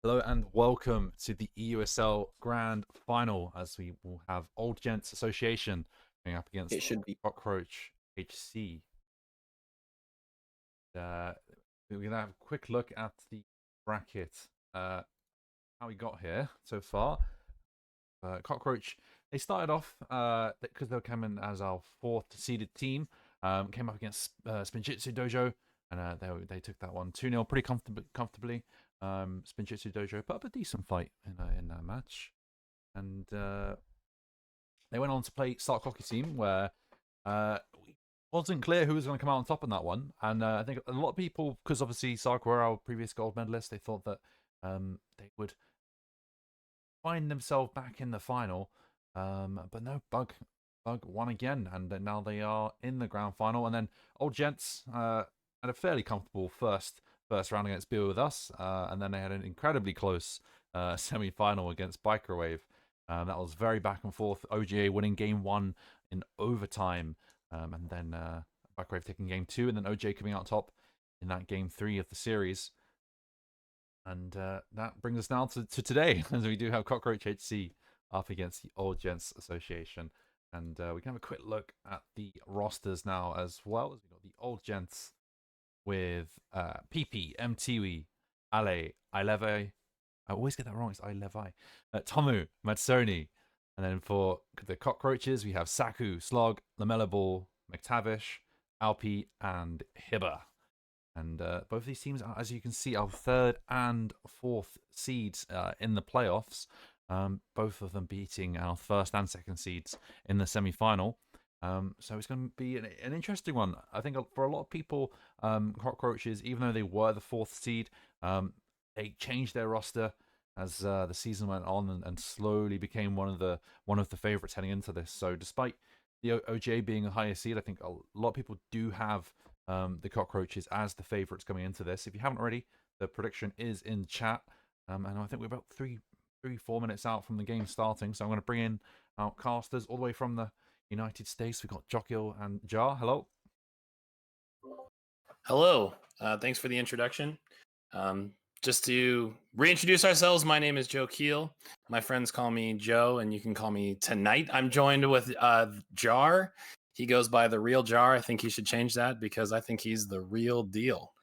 Hello and welcome to the EUSL Grand Final as we will have Old Gents Association going up It against should be. Cockroach HC. Uh, we're going to have a quick look at the bracket, how we got here so far. Cockroach, they started off because they were coming as our fourth seeded team, came up against Spinjitzu Dojo, and they took that one 2-0 pretty comfortably. Spinjitzu Dojo put up a decent fight in that match, and they went on to play Start Hockey Team, where it wasn't clear who was going to come out on top in that one. And I think a lot of people, because obviously Sark were our previous gold medalists, they thought that they would find themselves back in the final. But no, Bug won again, and now they are in the grand final. And then Old Gents had a fairly comfortable first round against Beer with us, and then they had an incredibly close semi-final against Bikerwave. That was very back and forth. OGA winning game 1 in overtime, and then Bikerwave taking game 2, and then OGA coming out top in that game 3 of the series. And that brings us now to today, as we do have Cockroach HC up against the Old Gents Association. And we can have a quick look at the rosters now as well. As we've got the Old Gents with PP, MTW, Ale, Ileve. I always get that wrong. It's Ilevi. Tomu, Matsoni. And then for the Cockroaches, we have Saku, Slog, Lamella Ball, McTavish, Alpi, and Hibber. And both of these teams, as you can see, are third and fourth seeds in the playoffs. Both of them beating our first and second seeds in the semi-final. So it's going to be an interesting one. I think for a lot of people, Cockroaches, even though they were the fourth seed, they changed their roster as the season went on and slowly became one of the favorites heading into this. So despite the OGA being a higher seed, I think a lot of people do have the Cockroaches as the favourites coming into this. If you haven't already, the prediction is in chat. And I think we're about 4 minutes out from the game starting. So I'm going to bring in our casters all the way from the United States. We've got Jocheal and Jar. Hello. Hello. Thanks for the introduction. Just to reintroduce ourselves, my name is Jocheal. My friends call me Joe, and you can call me Tonight. I'm joined with Jar. He goes by the real Jar. I think he should change that because I think he's the real deal.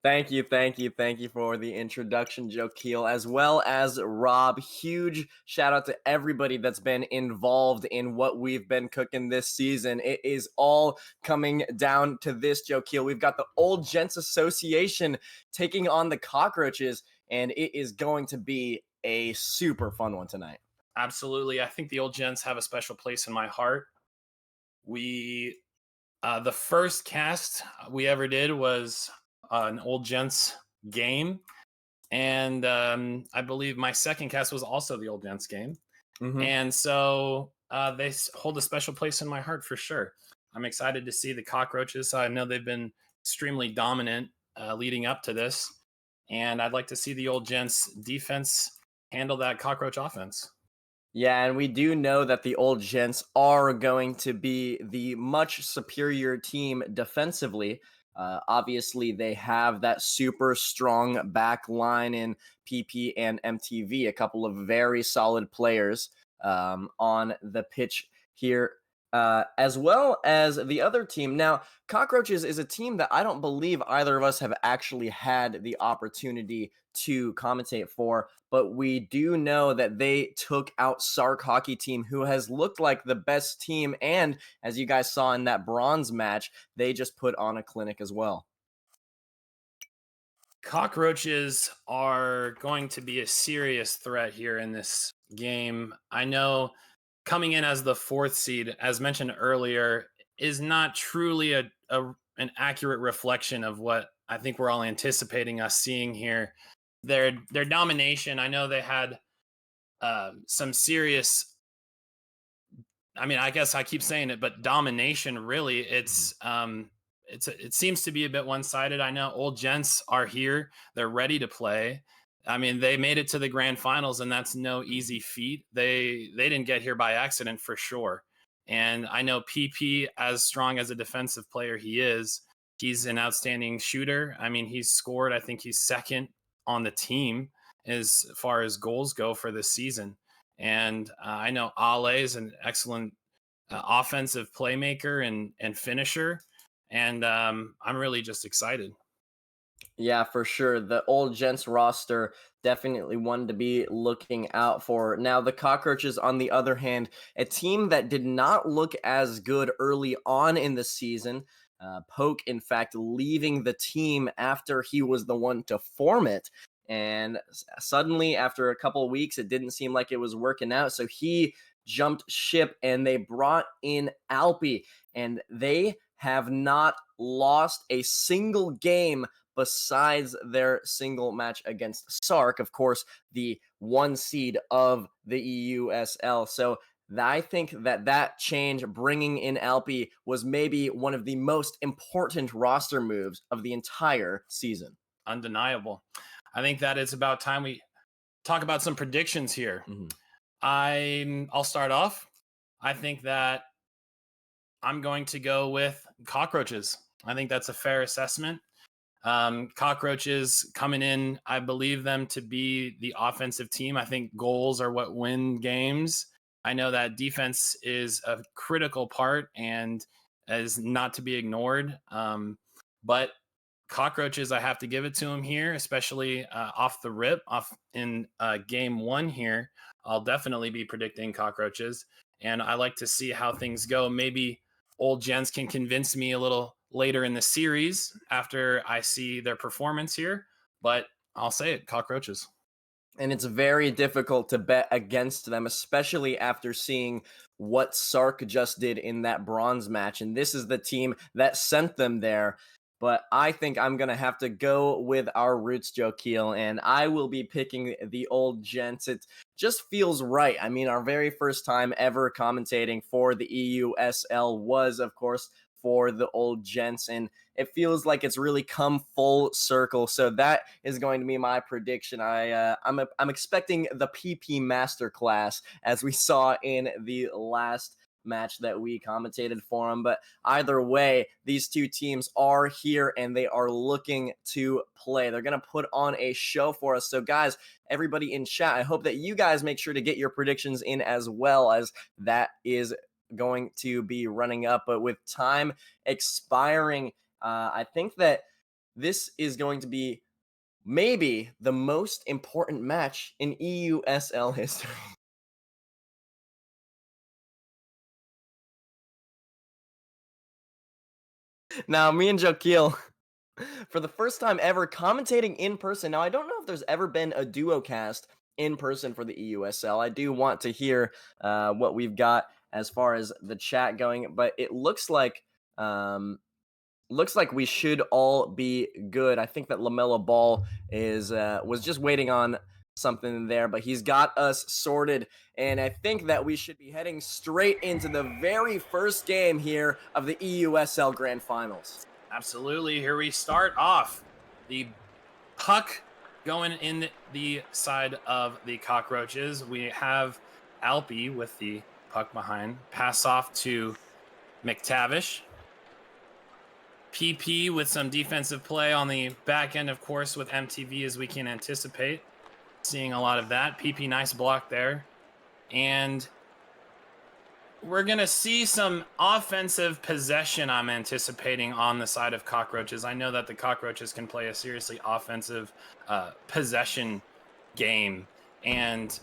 Thank you for the introduction, Jocheal, as well as Rob. Huge shout out to everybody that's been involved in what we've been cooking this season. It is all coming down to this, Jocheal. We've got the Old Gents Association taking on the Cockroaches, and it is going to be a super fun one tonight. Absolutely. I think the Old Gents have a special place in my heart. We, the first cast we ever did was an Old Gents game. And I believe my second cast was also the Old Gents game. Mm-hmm. And so they hold a special place in my heart for sure. I'm excited to see the Cockroaches. I know they've been extremely dominant leading up to this. And I'd like to see the Old Gents defense handle that Cockroach offense. Yeah, and we do know that the Old Gents are going to be the much superior team defensively. Obviously, they have that super strong back line in PP and MTV, a couple of very solid players on the pitch here, as well as the other team. Now, Cockroaches is a team that I don't believe either of us have actually had the opportunity to commentate for, but we do know that they took out Sark Hockey Team, who has looked like the best team, and as you guys saw in that bronze match, they just put on a clinic as well. Cockroaches are going to be a serious threat here in this game. I know coming in as the fourth seed, as mentioned earlier, is not truly an accurate reflection of what I think we're all anticipating us seeing here. Their domination, I know they had some serious, I mean, I guess I keep saying it, but domination, really, it seems to be a bit one-sided. I know Old Gents are here. They're ready to play. I mean, they made it to the grand finals, and that's no easy feat. They didn't get here by accident for sure. And I know PP, as strong as a defensive player he is, he's an outstanding shooter. I mean, he's scored, I think he's second on the team as far as goals go for this season. And I know Ale is an excellent offensive playmaker and finisher. And I'm really just excited. Yeah, for sure. The old Gents roster definitely one to be looking out for. Now, the Cockroaches, on the other hand, a team that did not look as good early on in the season. Poke, in fact, leaving the team after he was the one to form it. And suddenly, after a couple of weeks, it didn't seem like it was working out. So he jumped ship and they brought in Alpi. And they have not lost a single game besides their single match against Sark, of course, the 1 seed of the EUSL. So I think that change, bringing in Alpi, was maybe one of the most important roster moves of the entire season. Undeniable. I think that it's about time we talk about some predictions here. I'll start off. I think that I'm going to go with Cockroaches. I think that's a fair assessment. Cockroaches coming in, I believe them to be the offensive team. I think goals are what win games. I know that defense is a critical part and is not to be ignored. But Cockroaches, I have to give it to them here, especially off the rip, off in game 1 here. I'll definitely be predicting Cockroaches, and I like to see how things go. Maybe old Gents can convince me a little later in the series after I see their performance here, but I'll say it, Cockroaches. And it's very difficult to bet against them, especially after seeing what Sark just did in that bronze match. And this is the team that sent them there. But I think I'm going to have to go with our roots, Jocheal, and I will be picking the old Gents. It just feels right. I mean, our very first time ever commentating for the EUSL was, of course, for the old Gents, and it feels like it's really come full circle. So that is going to be my prediction. I'm expecting the PP masterclass as we saw in the last match that we commentated for them. But either way, these two teams are here and they are looking to play. They're going to put on a show for us. So guys, everybody in chat, I hope that you guys make sure to get your predictions in as well, as that is going to be running up. But with time expiring, I think that this is going to be maybe the most important match in EUSL history. Now, me and Jocheal, for the first time ever, commentating in person. Now, I don't know if there's ever been a duo cast in person for the EUSL. I do want to hear what we've got as far as the chat going, but it looks like we should all be good. I think that LaMelo Ball is was just waiting on something there, but he's got us sorted, and I think that we should be heading straight into the very first game here of the EUSL Grand Finals. Absolutely. Here we start off. The puck going in the side of the Cockroaches. We have Alpi with the puck behind. Pass off to McTavish. PP with some defensive play on the back end, of course, with MTV, as we can anticipate. Seeing a lot of that. PP, nice block there. And we're going to see some offensive possession, I'm anticipating, on the side of Cockroaches. I know that the Cockroaches can play a seriously offensive possession game. And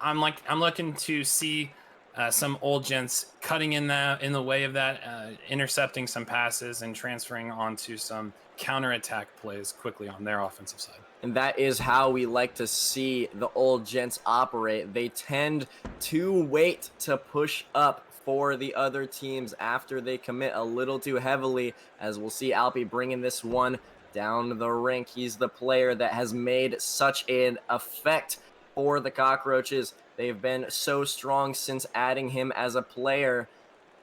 I'm looking to see some old Gents cutting in the way of that, intercepting some passes and transferring onto some counterattack plays quickly on their offensive side. And that is how we like to see the old Gents operate. They tend to wait to push up for the other teams after they commit a little too heavily, as we'll see Alpi bringing this one down the rink. He's the player that has made such an effect for the Cockroaches. They've been so strong since adding him as a player,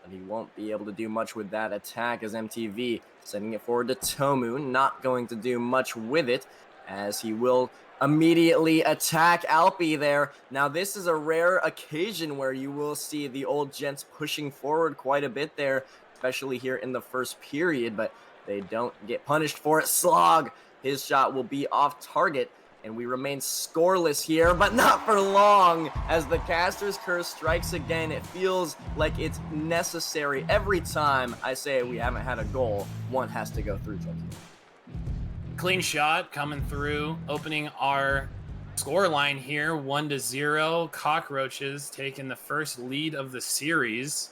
but he won't be able to do much with that attack, as MTV sending it forward to Tomu, not going to do much with it, as he will immediately attack Alpi there. Now, this is a rare occasion where you will see the old Gents pushing forward quite a bit there, especially here in the first period, but they don't get punished for it. Slog, his shot will be off target, and we remain scoreless here, but not for long. As the caster's curse strikes again, it feels like it's necessary. Every time I say we haven't had a goal, one has to go through, Jocheal. Clean shot coming through, opening our score line here, 1-0. Cockroaches taking the first lead of the series.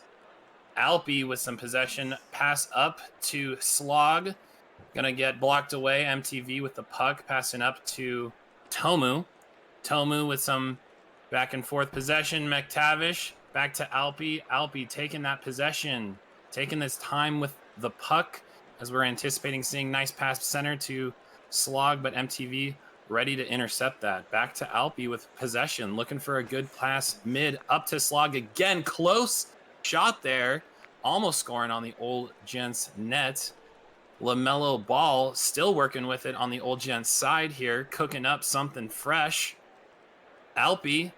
Alpi with some possession, pass up to Slog. Gonna get blocked away. MTV with the puck, passing up to Tomu. Tomu with some back and forth possession. McTavish back to Alpi. Alpi taking that possession, taking this time with the puck as we're anticipating seeing nice pass center to Slog, but MTV ready to intercept that. Back to Alpi with possession, looking for a good pass mid up to Slog again. Close shot there, almost scoring on the Old Gents net. LaMelo Ball still working with it on the Old Gents side here, cooking up something fresh. Alpi,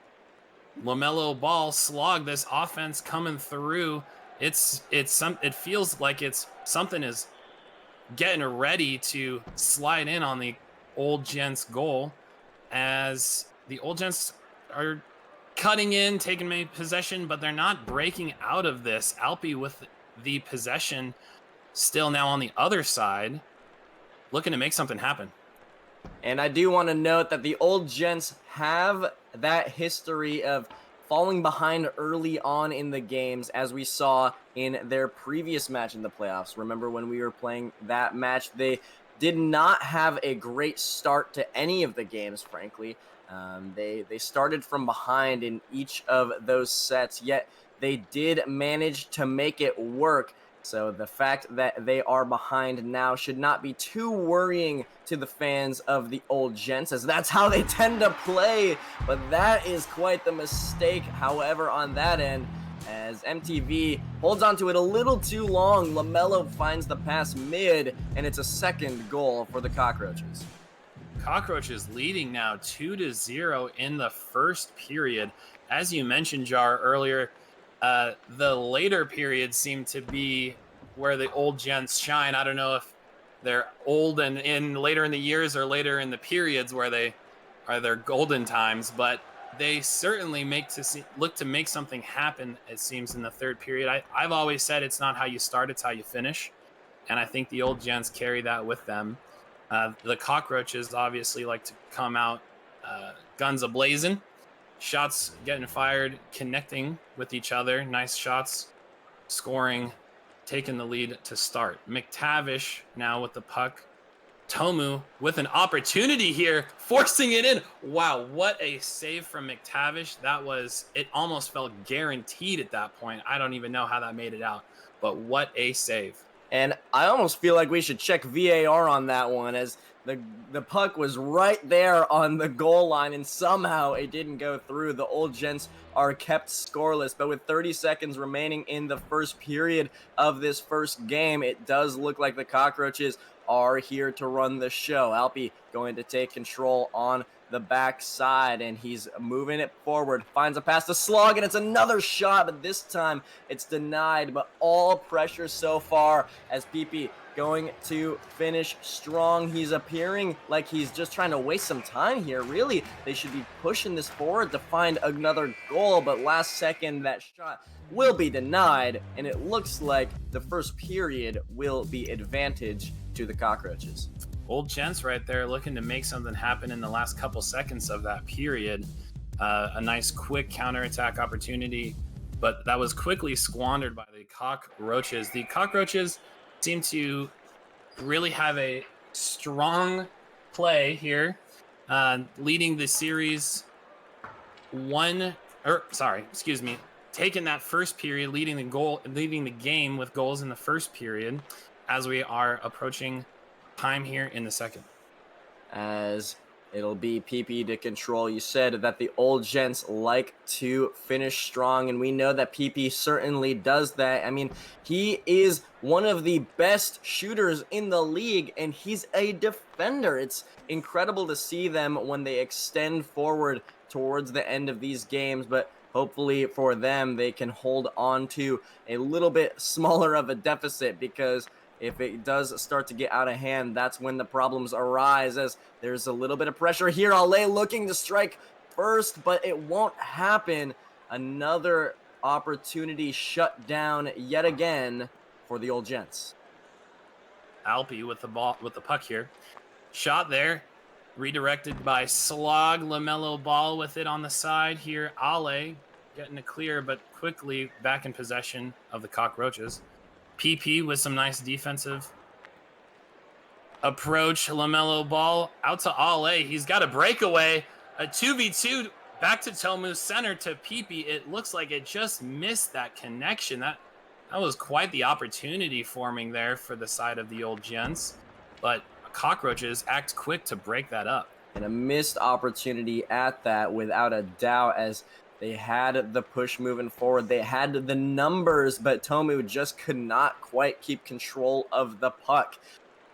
LaMelo Ball, Slog, this offense coming through. It feels like something is getting ready to slide in on the Old Gents goal, as the Old Gents are cutting in, taking possession, but they're not breaking out of this. Alpi with the possession, still now on the other side, looking to make something happen. And I do want to note that the Old Gents have that history of falling behind early on in the games, as we saw in their previous match in the playoffs. Remember when we were playing that match, they did not have a great start to any of the games, frankly. They started from behind in each of those sets, yet they did manage to make it work. So the fact that they are behind now should not be too worrying to the fans of the Old Gents, as that's how they tend to play. But that is quite the mistake, however, on that end, as MTV holds on to it a little too long. LaMelo finds the pass mid, and it's a second goal for the Cockroaches. Cockroaches leading now 2-0 in the first period. As you mentioned, Jar, earlier, the later periods seem to be where the Old Gents shine. I don't know if they're old and in later in the years or later in the periods where they are their golden times, but they certainly look to make something happen, it seems, in the third period. I've always said it's not how you start, it's how you finish. And I think the Old Gents carry that with them. The Cockroaches obviously like to come out guns a-blazing. Shots getting fired, connecting with each other. Nice shots, scoring, taking the lead to start. McTavish now with the puck. Tomu with an opportunity here, forcing it in. Wow, what a save from McTavish. It almost felt guaranteed at that point. I don't even know how that made it out, but what a save. And I almost feel like we should check VAR on that one, as the puck was right there on the goal line, and somehow it didn't go through. The Old Gents are kept scoreless, but with 30 seconds remaining in the first period of this first game, it does look like the Cockroaches are here to run the show. Alpi going to take control on the backside, and he's moving it forward, finds a pass to Slog, and it's another shot, but this time it's denied. But all pressure so far, as PP going to finish strong. He's appearing like he's just trying to waste some time here. Really, they should be pushing this forward to find another goal, but last second that shot will be denied, and it looks like the first period will be advantage to the Cockroaches. Old Gents right there looking to make something happen in the last couple seconds of that period. A nice quick counterattack opportunity, but that was quickly squandered by the Cockroaches. The Cockroaches seem to really have a strong play here, leading the series taking that first period, leading the game with goals in the first period, as we are approaching time here in the second. As it'll be PP to control. You said that the Old Gents like to finish strong, and we know that PP certainly does that. I mean, he is one of the best shooters in the league, and he's a defender. It's incredible to see them when they extend forward towards the end of these games, but hopefully for them, they can hold on to a little bit smaller of a deficit, because if it does start to get out of hand, that's when the problems arise, as there's a little bit of pressure here. Ale looking to strike first, but it won't happen. Another opportunity shut down yet again for the old Gents. Alpi with the ball, with the puck here. Shot there, redirected by Slog. LaMelo Ball with it on the side here. Ale getting a clear, but quickly back in possession of the Cockroaches. PP with some nice defensive approach. LaMelo Ball out to Ale. He's got a breakaway. A 2v2 back to Tomu, center to PP. It looks like it just missed that connection. That was quite the opportunity forming there for the side of the old Gents. But Cockroaches act quick to break that up. And a missed opportunity at that, without a doubt, as they had the push moving forward. They had the numbers, but Tomu just could not quite keep control of the puck.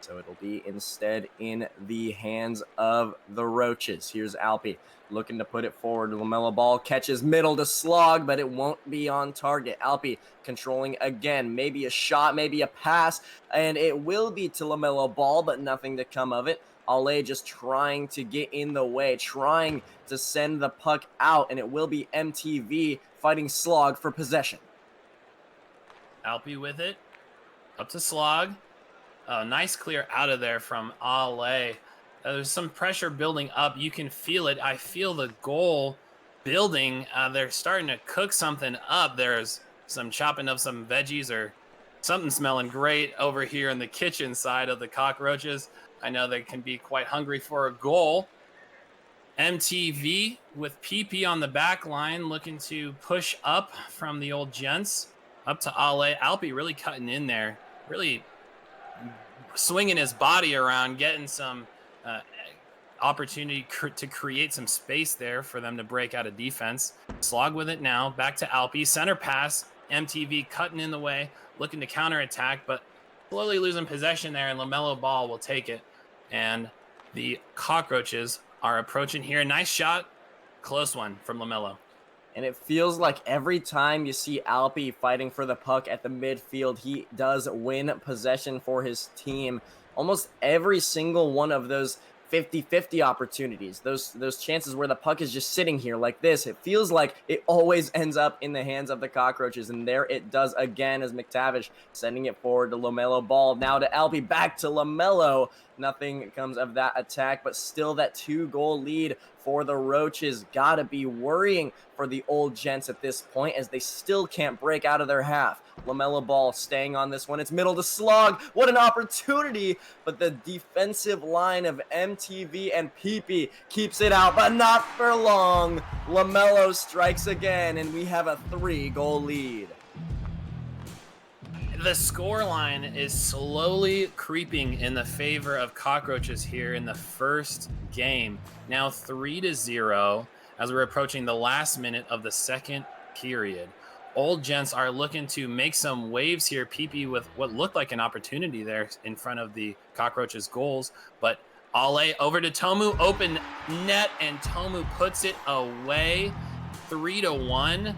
So it'll be instead in the hands of the Roaches. Here's Alpi looking to put it forward. LaMelo Ball catches middle to Slog, but it won't be on target. Alpi controlling again. Maybe a shot, maybe a pass, and it will be to LaMelo Ball, but nothing to come of it. Ale just trying to get in the way, trying to send the puck out, and it will be MTV fighting Slog for possession. Alpi with it. Up to Slog. Nice clear out of there from Ale. There's some pressure building up. You can feel it. I feel the goal building. They're starting to cook something up. There's some chopping of some veggies or something smelling great over here in the kitchen side of the Cockroaches. I know they can be quite hungry for a goal. MTV with PP on the back line looking to push up from the old Gents. Up to Ale. Alpi really cutting in there. Really swinging his body around, getting some opportunity to create some space there for them to break out of defense. Slog with it now. Back to Alpi. Center pass. MTV cutting in the way, looking to counterattack, but slowly losing possession there, and LaMelo Ball will take it. And the Cockroaches are approaching here. Nice shot. Close one from LaMelo. And it feels like every time you see Alpi fighting for the puck at the midfield, he does win possession for his team. Almost every single one of those 50-50 opportunities, those chances where the puck is just sitting here like this, it feels like it always ends up in the hands of the Cockroaches. And there it does again, as McTavish sending it forward to LaMelo Ball. Now to Alpi, back to LaMelo. Nothing comes of that attack, but still that 2-goal lead for the Roaches. Gotta be worrying for the old Gents at this point, as they still can't break out of their half. LaMelo Ball staying on this one. It's middle to Slog. What an opportunity, but the defensive line of MTV and PP keeps it out, but not for long. LaMelo strikes again, and we have a 3-goal lead. The score line is slowly creeping in the favor of Cockroaches here in the first game. Now 3-0 as we're approaching the last minute of the second period. Old Gents are looking to make some waves here. PP with what looked like an opportunity there in front of the Cockroaches' goals, but Ale over to Tomu, open net, and Tomu puts it away. 3-1.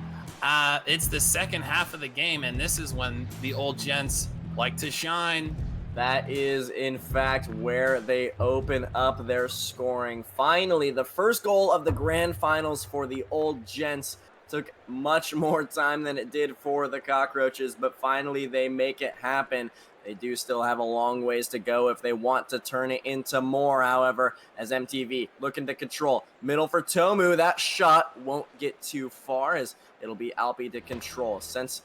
It's the second half of the game, and this is when the old Gents like to shine. That is, in fact, where they open up their scoring. Finally, the first goal of the grand finals for the old Gents. Took much more time than it did for the Cockroaches, but finally they make it happen. They do still have a long ways to go if they want to turn it into more, however, as MTV looking to control. Middle for Tomu. That shot won't get too far, as it'll be Alpi to control. Sense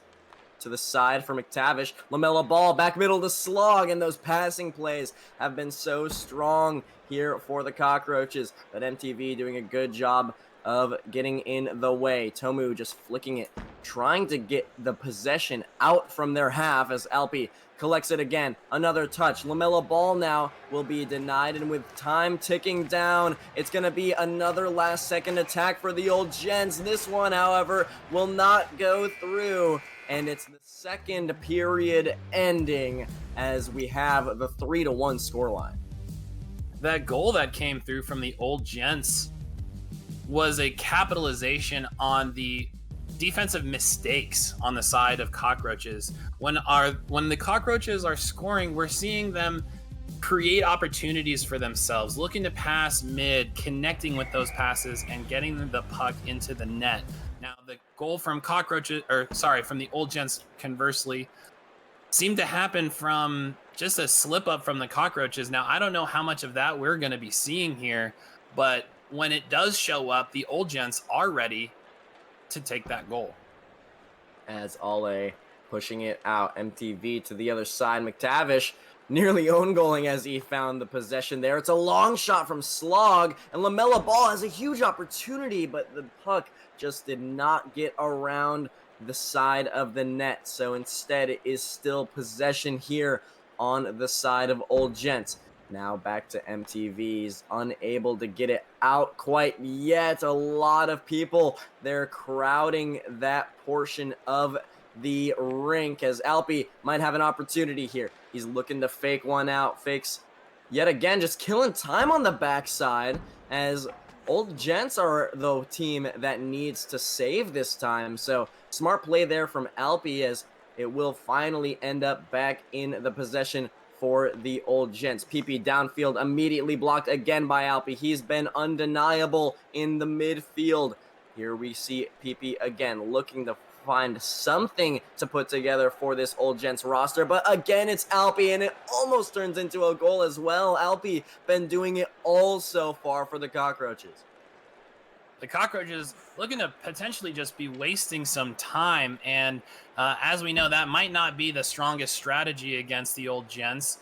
to the side for McTavish. LaMelo Ball back middle to Slog, and those passing plays have been so strong here for the Cockroaches. But MTV doing a good job of getting in the way. Tomu just flicking it, trying to get the possession out from their half, as Alpi collects it again. Another touch. LaMelo Ball now will be denied, and with time ticking down, it's going to be another last-second attack for the old Gents. This one, however, will not go through, and it's the second period ending as we have the 3-1 scoreline. That goal that came through from the old Gents was a capitalization on the defensive mistakes on the side of Cockroaches. When the Cockroaches are scoring, we're seeing them create opportunities for themselves, looking to pass mid, connecting with those passes, and getting the puck into the net. Now, the goal from from the Old Gents, conversely, seemed to happen from just a slip up from the Cockroaches. Now, I don't know how much of that we're going to be seeing here, but when it does show up, the Old Gents are ready to take that goal. As Ale pushing it out, MTV to the other side. McTavish nearly own goaling as he found the possession there. It's a long shot from Slog, and LaMelo Ball has a huge opportunity, but the puck just did not get around the side of the net. So instead, it is still possession here on the side of Old Gents. Now back to MTV's, unable to get it out quite yet. A lot of people, they're crowding that portion of the rink as Alpi might have an opportunity here. He's looking to fake one out, fakes yet again, just killing time on the backside as Old Gents are the team that needs to save this time. So smart play there from Alpi as it will finally end up back in the possession for the Old Gents. PP downfield immediately blocked again by Alpi. He's been undeniable in the midfield. Here we see PP again looking to find something to put together for this Old Gents roster. But again, it's Alpi, and it almost turns into a goal as well. Alpi been doing it all so far for the Cockroaches. The Cockroaches looking to potentially just be wasting some time, and as we know, that might not be the strongest strategy against the Old Gents.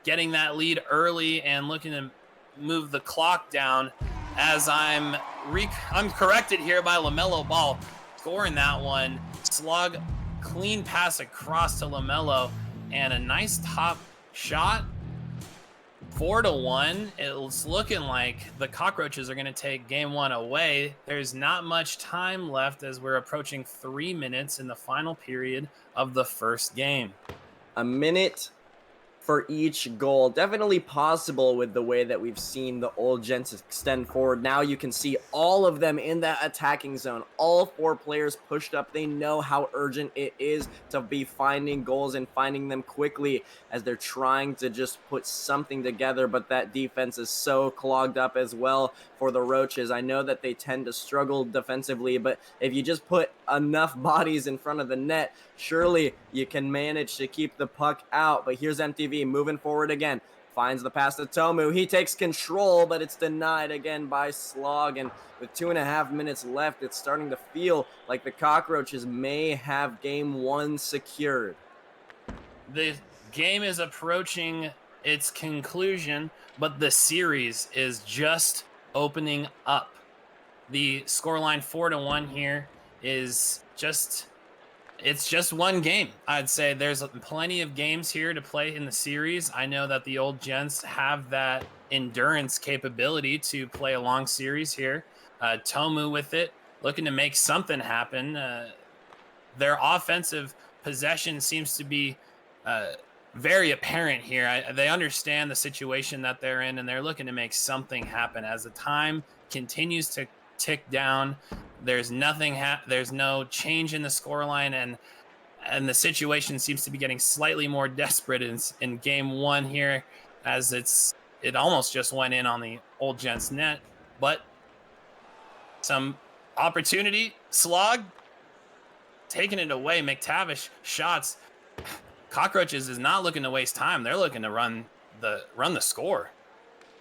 Getting that lead early and looking to move the clock down, as I'm corrected here by LaMelo Ball, scoring that one. Slug, clean pass across to LaMelo, and a nice top shot. 4-1. It's looking like the Cockroaches are going to take game one away. There's not much time left as we're approaching 3 minutes in the final period of the first game. A minute for each goal. Definitely possible with the way that we've seen the Old Gents extend forward. Now you can see all of them in that attacking zone. All four players pushed up. They know how urgent it is to be finding goals and finding them quickly as they're trying to just put something together, but that defense is so clogged up as well for the Roaches. I know that they tend to struggle defensively, but if you just put enough bodies in front of the net, surely you can manage to keep the puck out. But here's MTV moving forward again. Finds the pass to Tomu. He takes control, but it's denied again by Slog. And with 2.5 minutes left, it's starting to feel like the Cockroaches may have game one secured. The game is approaching its conclusion, but the series is just opening up. The scoreline 4-1 here is it's just one game. I'd say there's plenty of games here to play in the series. I know that the Old Gents have that endurance capability to play a long series here. Tomu with it, looking to make something happen. Their offensive possession seems to be very apparent here. They understand the situation that they're in, and they're looking to make something happen. As the time continues to tick down, there's no change in the scoreline, and the situation seems to be getting slightly more desperate in game one here, as it almost just went in on the Old Gents net, but some opportunity. Slog taking it away. McTavish shots. Cockroaches is not looking to waste time. They're looking to run the score.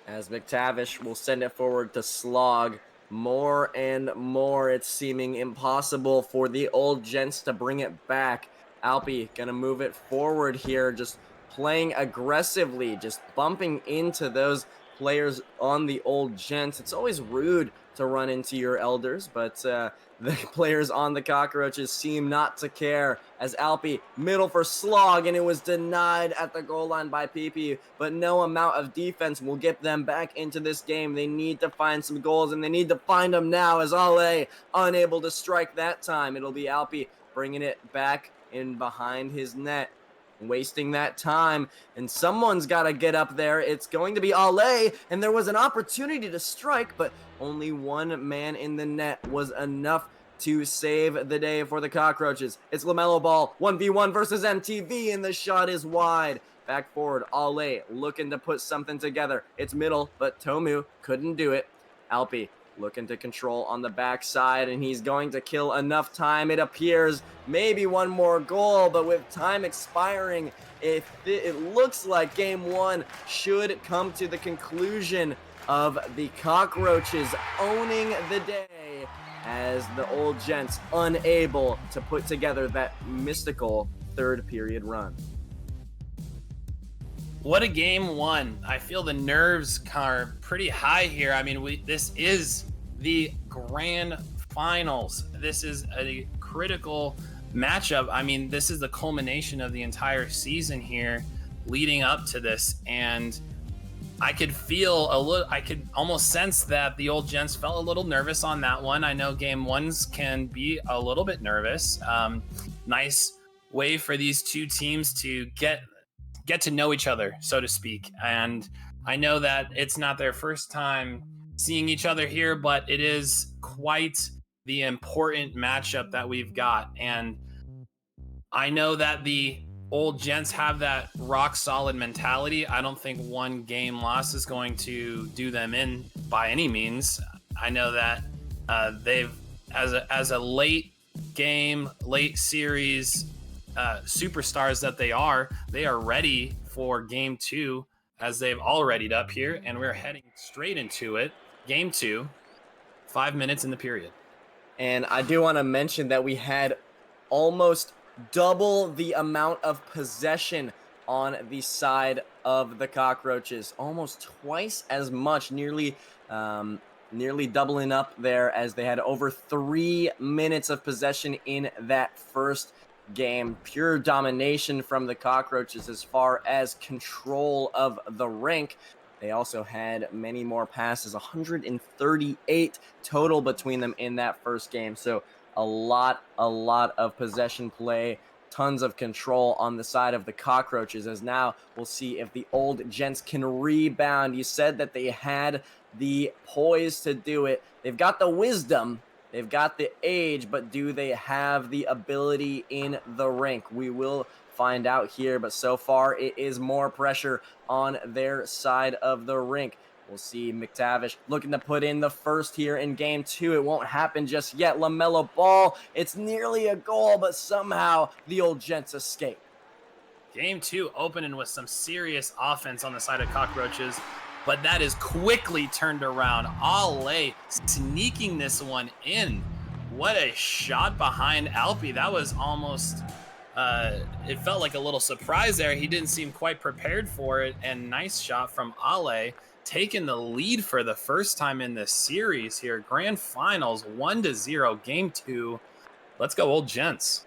As McTavish will send it forward to Slog. More and more, it's seeming impossible for the Old Gents to bring it back. Alpi gonna move it forward here, just playing aggressively, just bumping into those players on the Old Gents. It's always rude to run into your elders, but the players on the Cockroaches seem not to care, as Alpi middle for Slog, and it was denied at the goal line by PP, but no amount of defense will get them back into this game. They need to find some goals, and they need to find them now, as Ale unable to strike that time. It'll be Alpi bringing it back in behind his net, wasting that time, and someone's got to get up there. It's going to be Ale, and there was an opportunity to strike, but only one man in the net was enough to save the day for the Cockroaches. It's LaMelo Ball, 1v1 versus MTV, and the shot is wide. Back forward, Ale looking to put something together. It's middle, but Tomu couldn't do it. Alpi looking to control on the backside, and he's going to kill enough time, it appears. Maybe one more goal, but with time expiring, it looks like game one should come to the conclusion of the Cockroaches owning the day, as the old Gents unable to put together that mystical third period run. What a game one. I feel the nerves are pretty high here. I mean, this is the grand finals. This is a critical matchup. I mean, this is the culmination of the entire season here leading up to this. And I could I could almost sense that the old Gents felt a little nervous on that one. I know game ones can be a little bit nervous. Nice way for these two teams to get to know each other, so to speak. And I know that it's not their first time seeing each other here, but it is quite the important matchup that we've got. And I know that the old Gents have that rock solid mentality. I don't think one game loss is going to do them in by any means. I know that they've, as a late game, late series superstars that they are ready for game two, as they've all readied up here, and we're heading straight into it. Game two, 5 minutes in the period. And I do want to mention that we had almost double the amount of possession on the side of the Cockroaches, almost twice as much, nearly doubling up there, as they had over 3 minutes of possession in that first game. Pure domination from the Cockroaches as far as control of the rink. They also had many more passes, 138 total between them in that first game. So a lot of possession play, tons of control on the side of the Cockroaches, as now we'll see if the old Gents can rebound. You said that they had the poise to do it. They've got the wisdom, they've got the age, but do they have the ability in the rink? We will find out here, but so far it is more pressure on their side of the rink. We'll see McTavish looking to put in the first here in game two. It won't happen just yet. LaMelo Ball, it's nearly a goal, but somehow the old Gents escape. Game two opening with some serious offense on the side of Cockroaches, but that is quickly turned around. Ale sneaking this one in. What a shot behind Alpi. That was almost, it felt like a little surprise there. He didn't seem quite prepared for it, and nice shot from Ale, taking the lead for the first time in this series here. Grand finals, 1-0, game two. Let's go, old Gents.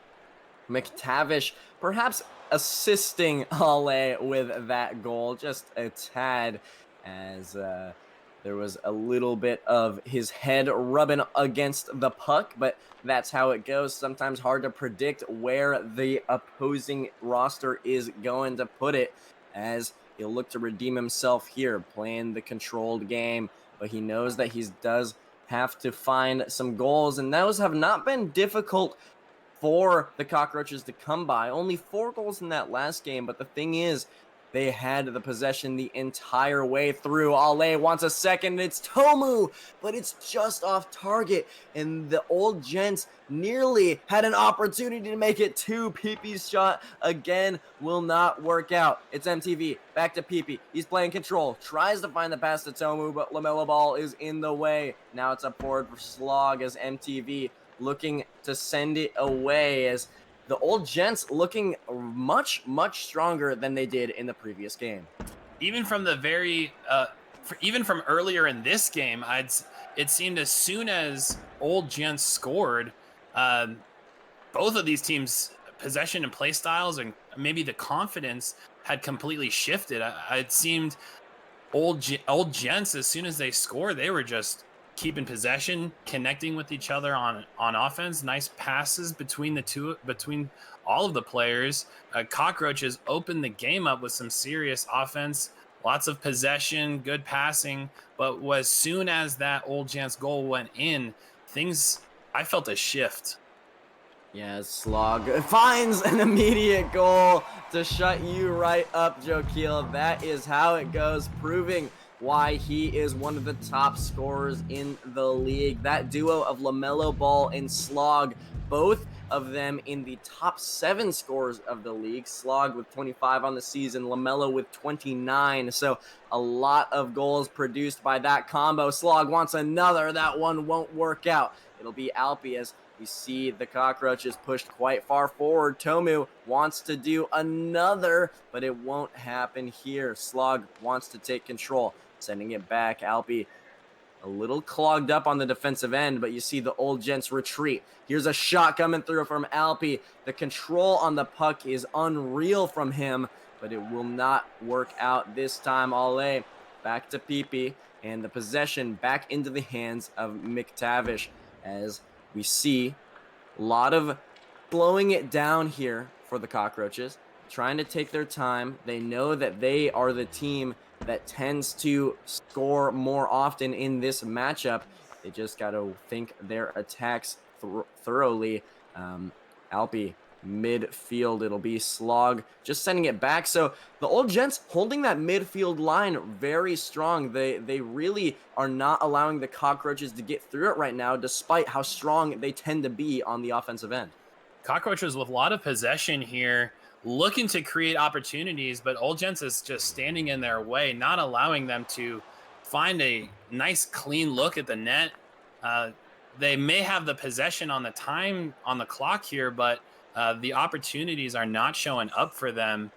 McTavish perhaps assisting Ale with that goal, just a tad, as there was a little bit of his head rubbing against the puck, but that's how it goes. Sometimes hard to predict where the opposing roster is going to put it, as he'll look to redeem himself here, playing the controlled game, but he knows that he does have to find some goals, and those have not been difficult for the Cockroaches to come by. Only 4 goals in that last game, but the thing is, they had the possession the entire way through. Ale wants a second, and it's Tomu, but it's just off target, and the old Gents nearly had an opportunity to make it 2. Peepe's shot again will not work out. It's MTV, back to Peepee. He's playing control, tries to find the pass to Tomu, but LaMelo Ball is in the way. Now it's up forward for Slog, as MTV looking to send it away, as the old Gents looking much stronger than they did in the previous game. Even from the even from earlier in this game, it seemed as soon as old Gents scored, both of these teams' possession and play styles, and maybe the confidence, had completely shifted. It seemed old Gents, as soon as they scored, they were just keeping possession, connecting with each other on offense. Nice passes between all of the players. Cockroaches opened the game up with some serious offense, lots of possession, good passing. But as soon as that old Gents goal went in, things I felt a shift. Yeah, Slog finds an immediate goal to shut you right up, Jocheal. That is how it goes, proving why he is one of the top scorers in the league. That duo of LaMelo Ball and Slog, both of them in the top 7 scorers of the league. Slog with 25 on the season, LaMelo with 29. So a lot of goals produced by that combo. Slog wants another. That one won't work out. It'll be Alpi as we see the Cockroaches pushed quite far forward. Tomu wants to do another, but it won't happen here. Slog wants to take control, sending it back. Alpi a little clogged up on the defensive end, but you see the old Gents retreat. Here's a shot coming through from Alpi. The control on the puck is unreal from him, but it will not work out this time. Ale back to Pepe, and the possession back into the hands of McTavish as we see a lot of slowing it down here for the Cockroaches, trying to take their time. They know that they are the team that tends to score more often in this matchup. They just got to think their attacks thoroughly. Alpi midfield, it'll be Slog just sending it back. So the old Gents holding that midfield line very strong. They really are not allowing the Cockroaches to get through it right now, despite how strong they tend to be on the offensive end. Cockroaches with a lot of possession here, looking to create opportunities, but Old Gents is just standing in their way, not allowing them to find a nice clean look at the net. They may have the possession on the time on the clock here, but the opportunities are not showing up for them.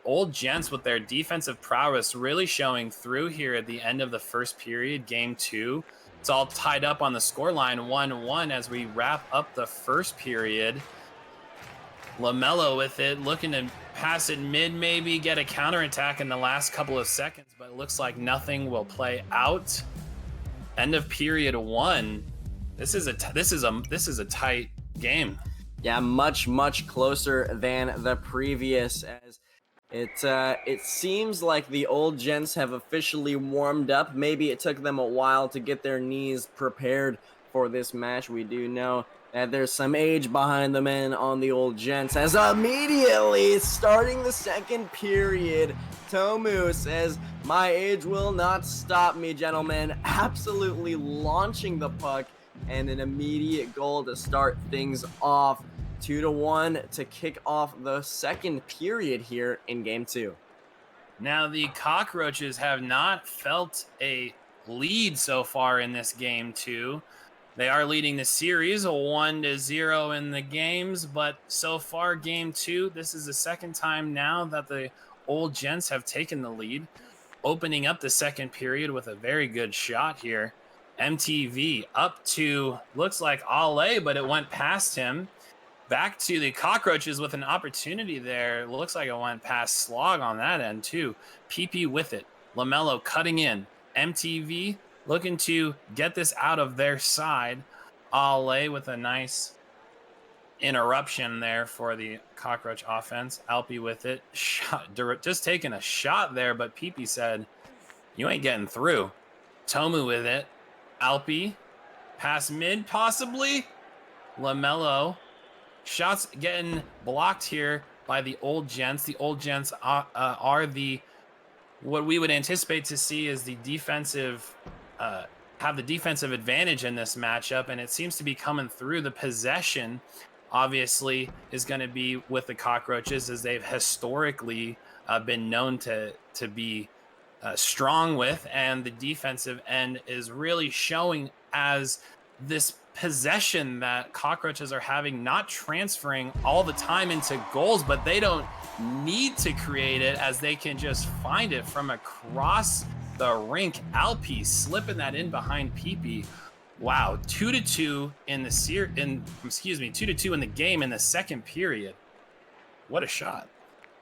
Old Gents with their defensive prowess really showing through here at the end of the first period, game 2. It's all tied up on the scoreline 1-1 as we wrap up the first period. LaMelo with it, looking to pass it mid, maybe get a counterattack in the last couple of seconds, but it looks like nothing will play out. End of period 1. This is a tight game. Yeah, much closer than the previous, as it seems like the old Gents have officially warmed up. Maybe it took them a while to get their knees prepared for this match. We do know that there's some age behind the men on the old Gents, as immediately starting the second period, Tomu says, "My age will not stop me, gentlemen," absolutely launching the puck, and an immediate goal to start things off. 2-1 to kick off the second period here in game 2. Now the Cockroaches have not felt a lead so far in this game 2. They are leading the series 1-0 in the games, but so far game 2, this is the second time now that the Old Gents have taken the lead, opening up the second period with a very good shot here. MTV up to, looks like Ale, but it went past him. Back to the Cockroaches with an opportunity there. Looks like it went past Slog on that end too. PP with it. LaMelo cutting in. MTV looking to get this out of their side. Ale with a nice interruption there for the Cockroach offense. Alpi with it. Shot, just taking a shot there, but PP said, "You ain't getting through." Tomu with it. Alpi. Pass mid possibly. LaMelo. Shots getting blocked here by the Old Gents. The Old Gents are the, what we would anticipate to see is the defensive, have the defensive advantage in this matchup, and it seems to be coming through. The possession, obviously, is going to be with the Cockroaches, as they've historically been known to be strong with, and the defensive end is really showing as this possession that Cockroaches are having, not transferring all the time into goals, but they don't need to create it, as they can just find it from across the rink. Alpi slipping that in behind PP. Wow, 2-2 in the 2-2 in the game in the second period. What a shot.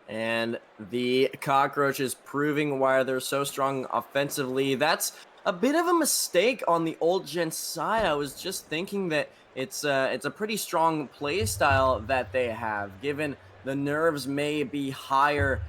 And the Cockroaches proving why they're so strong offensively. That's a bit of a mistake on the Old Gents side. I was just thinking that it's a pretty strong play style that they have, given the nerves may be higher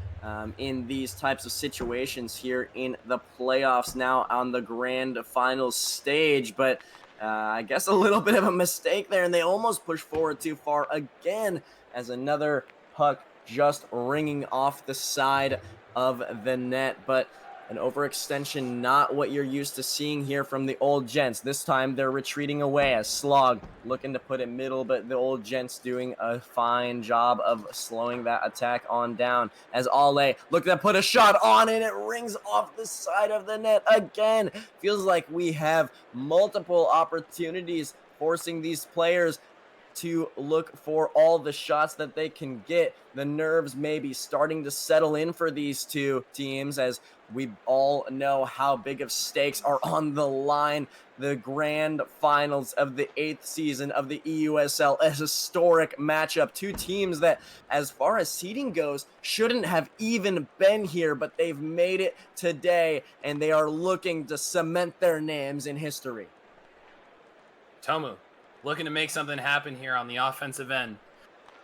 in these types of situations here in the playoffs now on the grand final stage. But I guess a little bit of a mistake there, and they almost push forward too far again as another puck just ringing off the side of the net. But an overextension, not what you're used to seeing here from the Old Gents. This time they're retreating away as Slog looking to put it middle, but the Old Gents doing a fine job of slowing that attack on down as Ale look to put a shot on and it rings off the side of the net again. Feels like we have multiple opportunities forcing these players to look for all the shots that they can get. The nerves may be starting to settle in for these two teams as we all know how big of stakes are on the line. The grand finals of the 8th season of the EUSL, a historic matchup. Two teams that, as far as seeding goes, shouldn't have even been here, but they've made it today, and they are looking to cement their names in history. Tomu looking to make something happen here on the offensive end.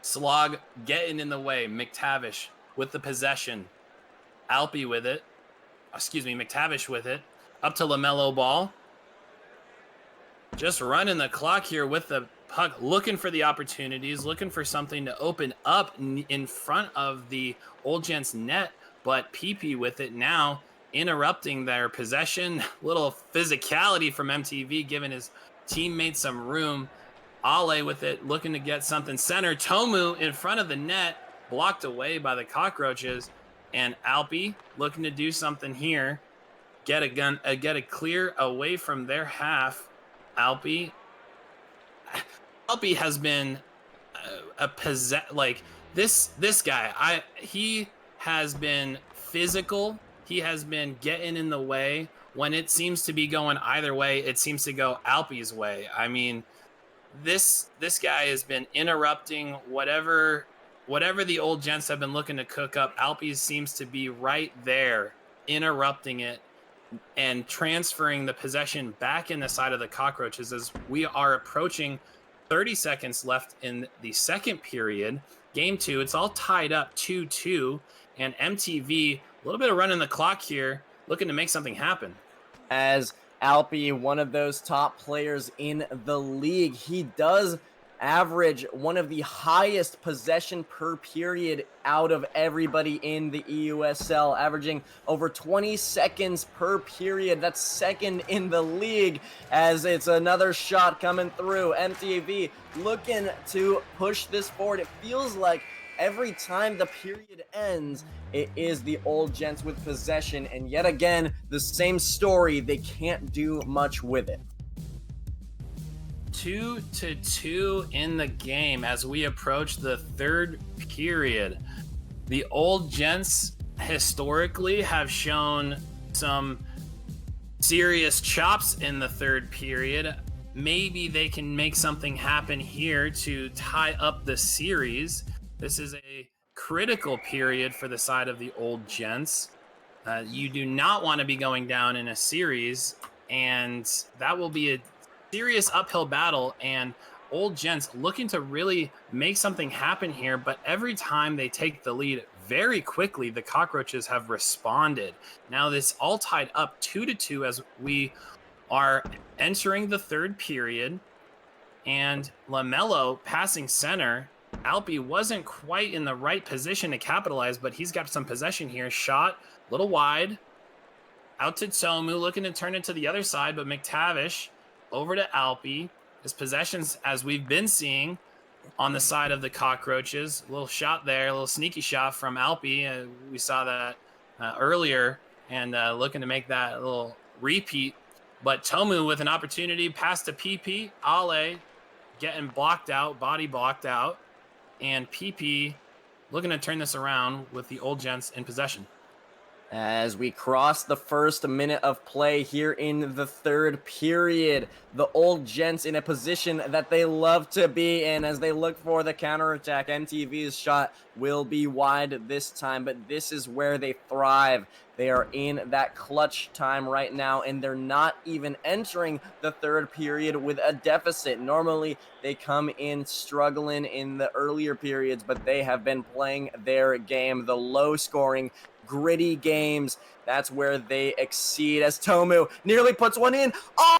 Slog getting in the way. McTavish with the possession. Alpi with it. McTavish with it. Up to LaMelo Ball. Just running the clock here with the puck. Looking for the opportunities. Looking for something to open up in front of the Old Gents net. But PP with it now. Interrupting their possession. Little physicality from MTV giving his teammates some room. Ale with it, looking to get something center. Tomu in front of the net, blocked away by the Cockroaches. And Alpi looking to do something here. Get a clear away from their half. Alpi has been this guy. He has been physical. He has been getting in the way. When it seems to be going either way, it seems to go Alpi's way. I mean, this guy has been interrupting whatever the Old Gents have been looking to cook up. Alpi seems to be right there, interrupting it and transferring the possession back in the side of the Cockroaches as we are approaching 30 seconds left in the second period. Game 2, it's all tied up 2-2, and MTV, a little bit of running the clock here, looking to make something happen. As Alpi, one of those top players in the league, he does average one of the highest possession per period out of everybody in the EUSL, averaging over 20 seconds per period. That's second in the league as it's another shot coming through. MTV looking to push this forward. It feels like every time the period ends, it is the Old Gents with possession, and yet again, the same story. They can't do much with it. 2-2 in the game as we approach the third period. The Old Gents historically have shown some serious chops in the third period. Maybe they can make something happen here to tie up the series. This is a critical period for the side of the Old Gents. You do not want to be going down in a series, and that will be a serious uphill battle. And Old Gents looking to really make something happen here, but every time they take the lead very quickly, the Cockroaches have responded. Now this all tied up 2-2 as we are entering the third period, and LaMelo passing center. Alpi wasn't quite in the right position to capitalize, but he's got some possession here. Shot a little wide. Out to Tomu, looking to turn it to the other side, but McTavish over to Alpi. His possessions, as we've been seeing on the side of the Cockroaches. A little shot there, a little sneaky shot from Alpi. We saw that earlier, and looking to make that a little repeat. But Tomu with an opportunity, pass to PP. Ale getting blocked out, body blocked out. And PP looking to turn this around with the Old Gents in possession. As we cross the first minute of play here in the third period, the Old Gents in a position that they love to be in as they look for the counterattack. MTV's shot will be wide this time, but this is where they thrive. They are in that clutch time right now, and they're not even entering the third period with a deficit. Normally, they come in struggling in the earlier periods, but they have been playing their game, the low-scoring, gritty games. That's where they exceed as Tomu nearly puts one in. Oh,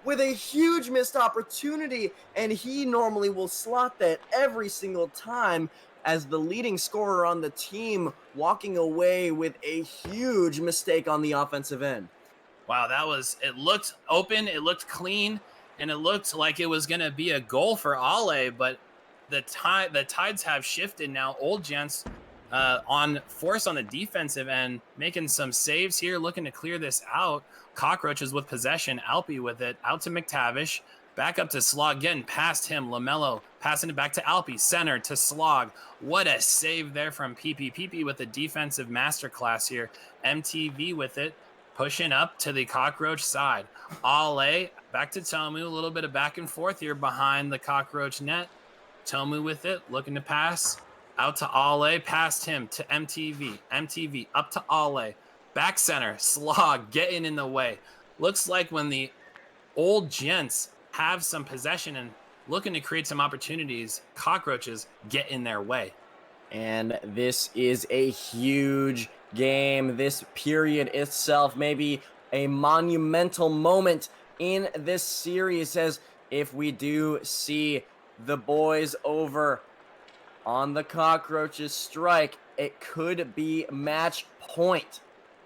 with a huge missed opportunity, and he normally will slot that every single time as the leading scorer on the team, walking away with a huge mistake on the offensive end. Wow, it looked open, it looked clean, and it looked like it was going to be a goal for Ale, but the tides have shifted now. Old Gents on force on the defensive end, making some saves here, looking to clear this out. Cockroaches with possession, Alpi with it, out to McTavish, back up to Slog, getting past him. LaMelo passing it back to Alpi, center to Slog. What a save there from PP. PP with a defensive masterclass here. MTV with it, pushing up to the Cockroach side. Ale back to Tomu, a little bit of back and forth here behind the Cockroach net. Tomu with it, looking to pass out to Ale, past him to MTV. MTV up to Ale, back center, Slog getting in the way. Looks like when the Old Gents have some possession and looking to create some opportunities, Cockroaches get in their way. And this is a huge game. This period itself may be a monumental moment in this series, as if we do see the boys over on the Cockroaches strike, it could be match point.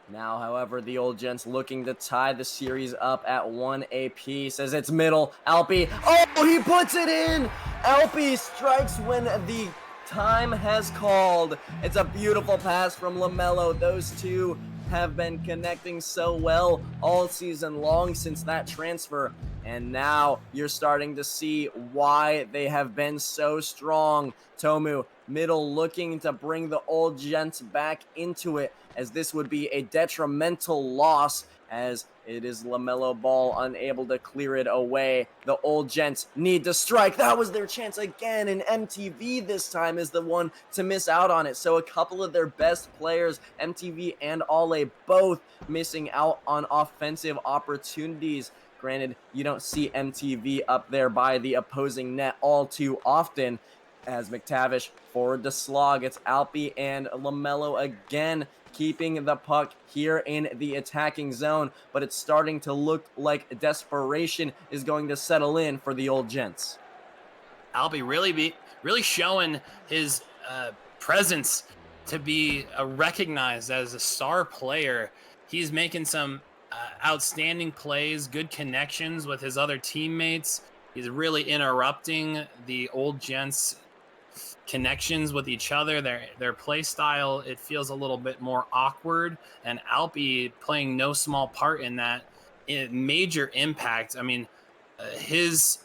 Now, however, the Old Gents looking to tie the series up at 1 apiece as it's middle. Alpi, oh, he puts it in! Alpi strikes when the time has called. It's a beautiful pass from LaMelo. Those two have been connecting so well all season long since that transfer. And now you're starting to see why they have been so strong. Tomu, middle, looking to bring the Old Gents back into it, as this would be a detrimental loss, as it is LaMelo Ball unable to clear it away. The Old Gents need to strike. That was their chance again, and MTV this time is the one to miss out on it. So a couple of their best players, MTV and Ale, both missing out on offensive opportunities. Granted, you don't see MTV up there by the opposing net all too often, as McTavish forward to Slog. It's Alpi and LaMelo again keeping the puck here in the attacking zone, but it's starting to look like desperation is going to settle in for the Old Gents. Alpi really showing his presence to be recognized as a star player. He's making some outstanding plays, good connections with his other teammates. He's really interrupting the Old Gents' connections with each other. Their play style, it feels a little bit more awkward, and Alpi playing no small part in that. Major impact. I mean, his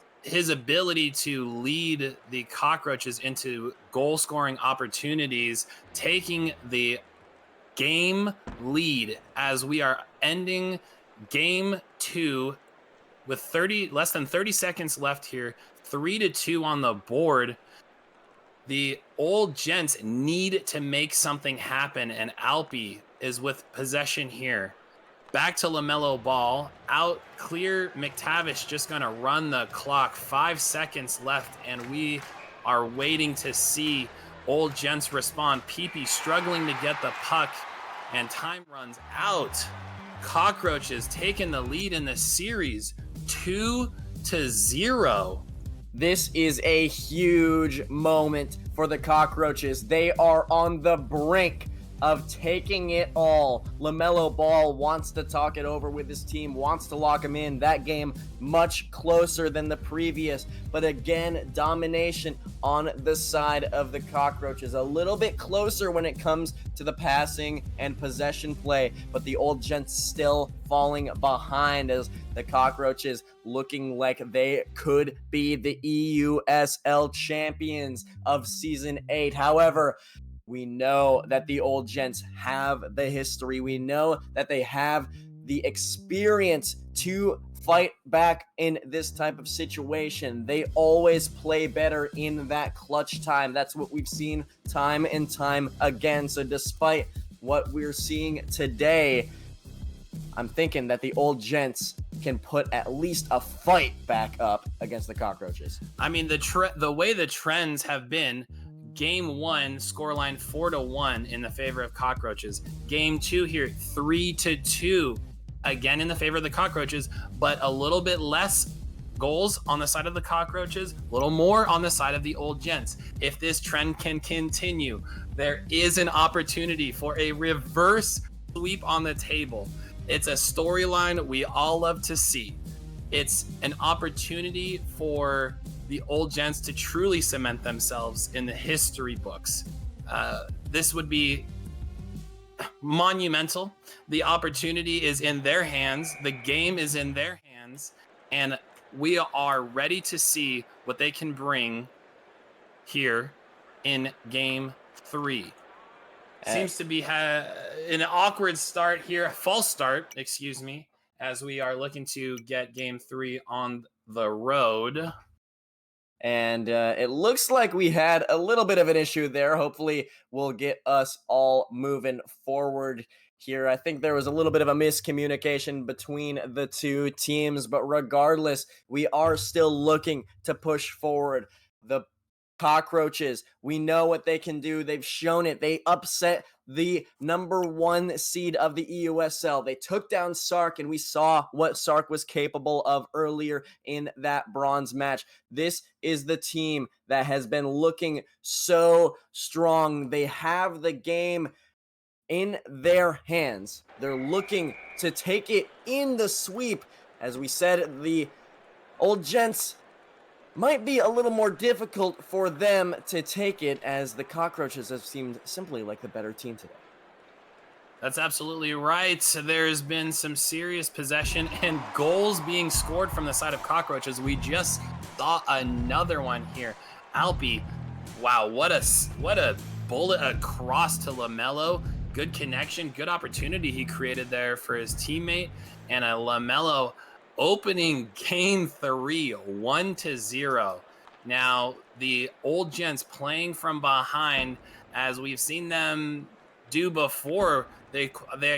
ability to lead the Cockroaches into goal scoring opportunities, taking the game lead as we are ending game 2 with less than 30 seconds left here, 3-2 on the board. The Old Gents need to make something happen, and Alpi is with possession here. Back to LaMelo Ball, out clear. McTavish just gonna run the clock. 5 seconds left, and we are waiting to see Old Gents respond. PP struggling to get the puck, and time runs out. Cockroaches taking the lead in the series, 2-0. This is a huge moment for the Cockroaches. They are on the brink of taking it all. LaMelo Ball wants to talk it over with his team, wants to lock him in. That game much closer than the previous, but again, domination on the side of the Cockroaches. A little bit closer when it comes to the passing and possession play, but the Old Gents still falling behind, as the Cockroaches looking like they could be the EUSL champions of Season 8. However, we know that the Old Gents have the history. We know that they have the experience to fight back in this type of situation. They always play better in that clutch time. That's what we've seen time and time again. So despite what we're seeing today, I'm thinking that the Old Gents can put at least a fight back up against the Cockroaches. I mean, the way the trends have been, Game 1, scoreline 4-1 in the favor of Cockroaches. Game 2 here, 3-2 again in the favor of the Cockroaches, but a little bit less goals on the side of the Cockroaches, a little more on the side of the Old Gents. If this trend can continue, there is an opportunity for a reverse sweep on the table. It's a storyline we all love to see. It's an opportunity for the Old Gents to truly cement themselves in the history books. This would be monumental. The opportunity is in their hands. The game is in their hands. And we are ready to see what they can bring here in game 3. Seems to be an awkward start here, a false start, excuse me, as we are looking to get game 3 on the road. And it looks like we had a little bit of an issue there. Hopefully, we'll get us all moving forward here. I think there was a little bit of a miscommunication between the two teams, but regardless, we are still looking to push forward. The Cockroaches, we know what they can do. They've shown it. They upset the number 1 seed of the EUSL. They took down Sark, and we saw what Sark was capable of earlier in that bronze match. This is the team that has been looking so strong. They have the game in their hands. They're looking to take it in the sweep. As we said, the Old Gents might be a little more difficult for them to take it, as the Cockroaches have seemed simply like the better team today. That's absolutely right. There's been some serious possession and goals being scored from the side of Cockroaches. We just saw another one here. Alpi, wow, what a bullet across to LaMelo. Good connection, good opportunity he created there for his teammate, and a LaMelo opening game 3, 1-0. Now, the Old Gents playing from behind, as we've seen them do before, they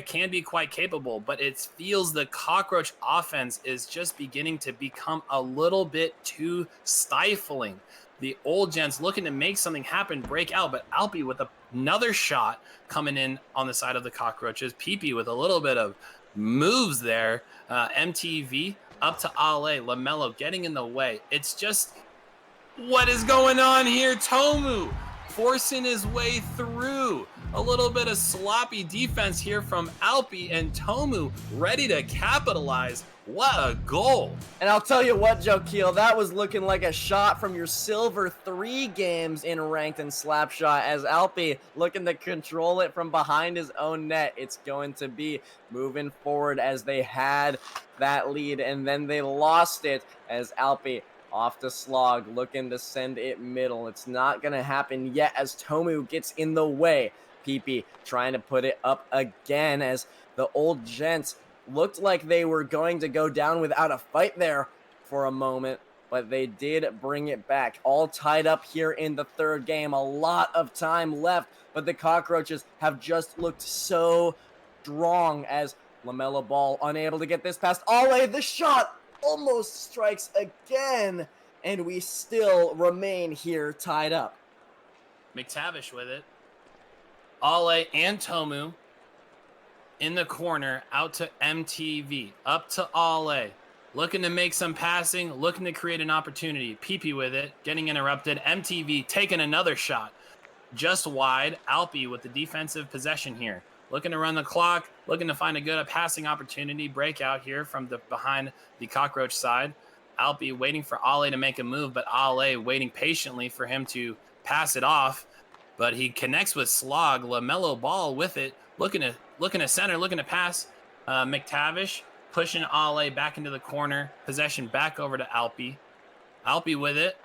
can be quite capable, but it feels the Cockroach offense is just beginning to become a little bit too stifling. The Old Gents looking to make something happen, break out, but Alpi with another shot coming in on the side of the Cockroaches. PP with a little bit of moves there. MTV up to Ale. LaMelo getting in the way. It's just, what is going on here? Tomu forcing his way through. A little bit of sloppy defense here from Alpi, and Tomu ready to capitalize. What a goal. And I'll tell you what, Jocheal, that was looking like a shot from your Silver 3 games in Ranked and Slapshot, as Alpi looking to control it from behind his own net. It's going to be moving forward, as they had that lead and then they lost it, as Alpi off to Slog, looking to send it middle. It's not going to happen yet, as Tomu gets in the way. PP trying to put it up again, as the Old Gents looked like they were going to go down without a fight there for a moment, but they did bring it back. All tied up here in the third game. A lot of time left, but the Cockroaches have just looked so strong, as LaMelo Ball unable to get this past Ale. The shot almost strikes again, and we still remain here tied up. McTavish with it. Ale and Tomu in the corner, out to MTV, up to Ale, looking to make some passing, looking to create an opportunity. PP with it, getting interrupted. MTV taking another shot, just wide. Alpi with the defensive possession here, looking to run the clock, looking to find a good passing opportunity. Breakout here from behind the Cockroach side. Alpi waiting for Ale to make a move, but Ale waiting patiently for him to pass it off. But he connects with Slog. LaMelo Ball with it, looking to center, looking to pass. McTavish pushing Ale back into the corner. Possession back over to Alpi. Alpi with it.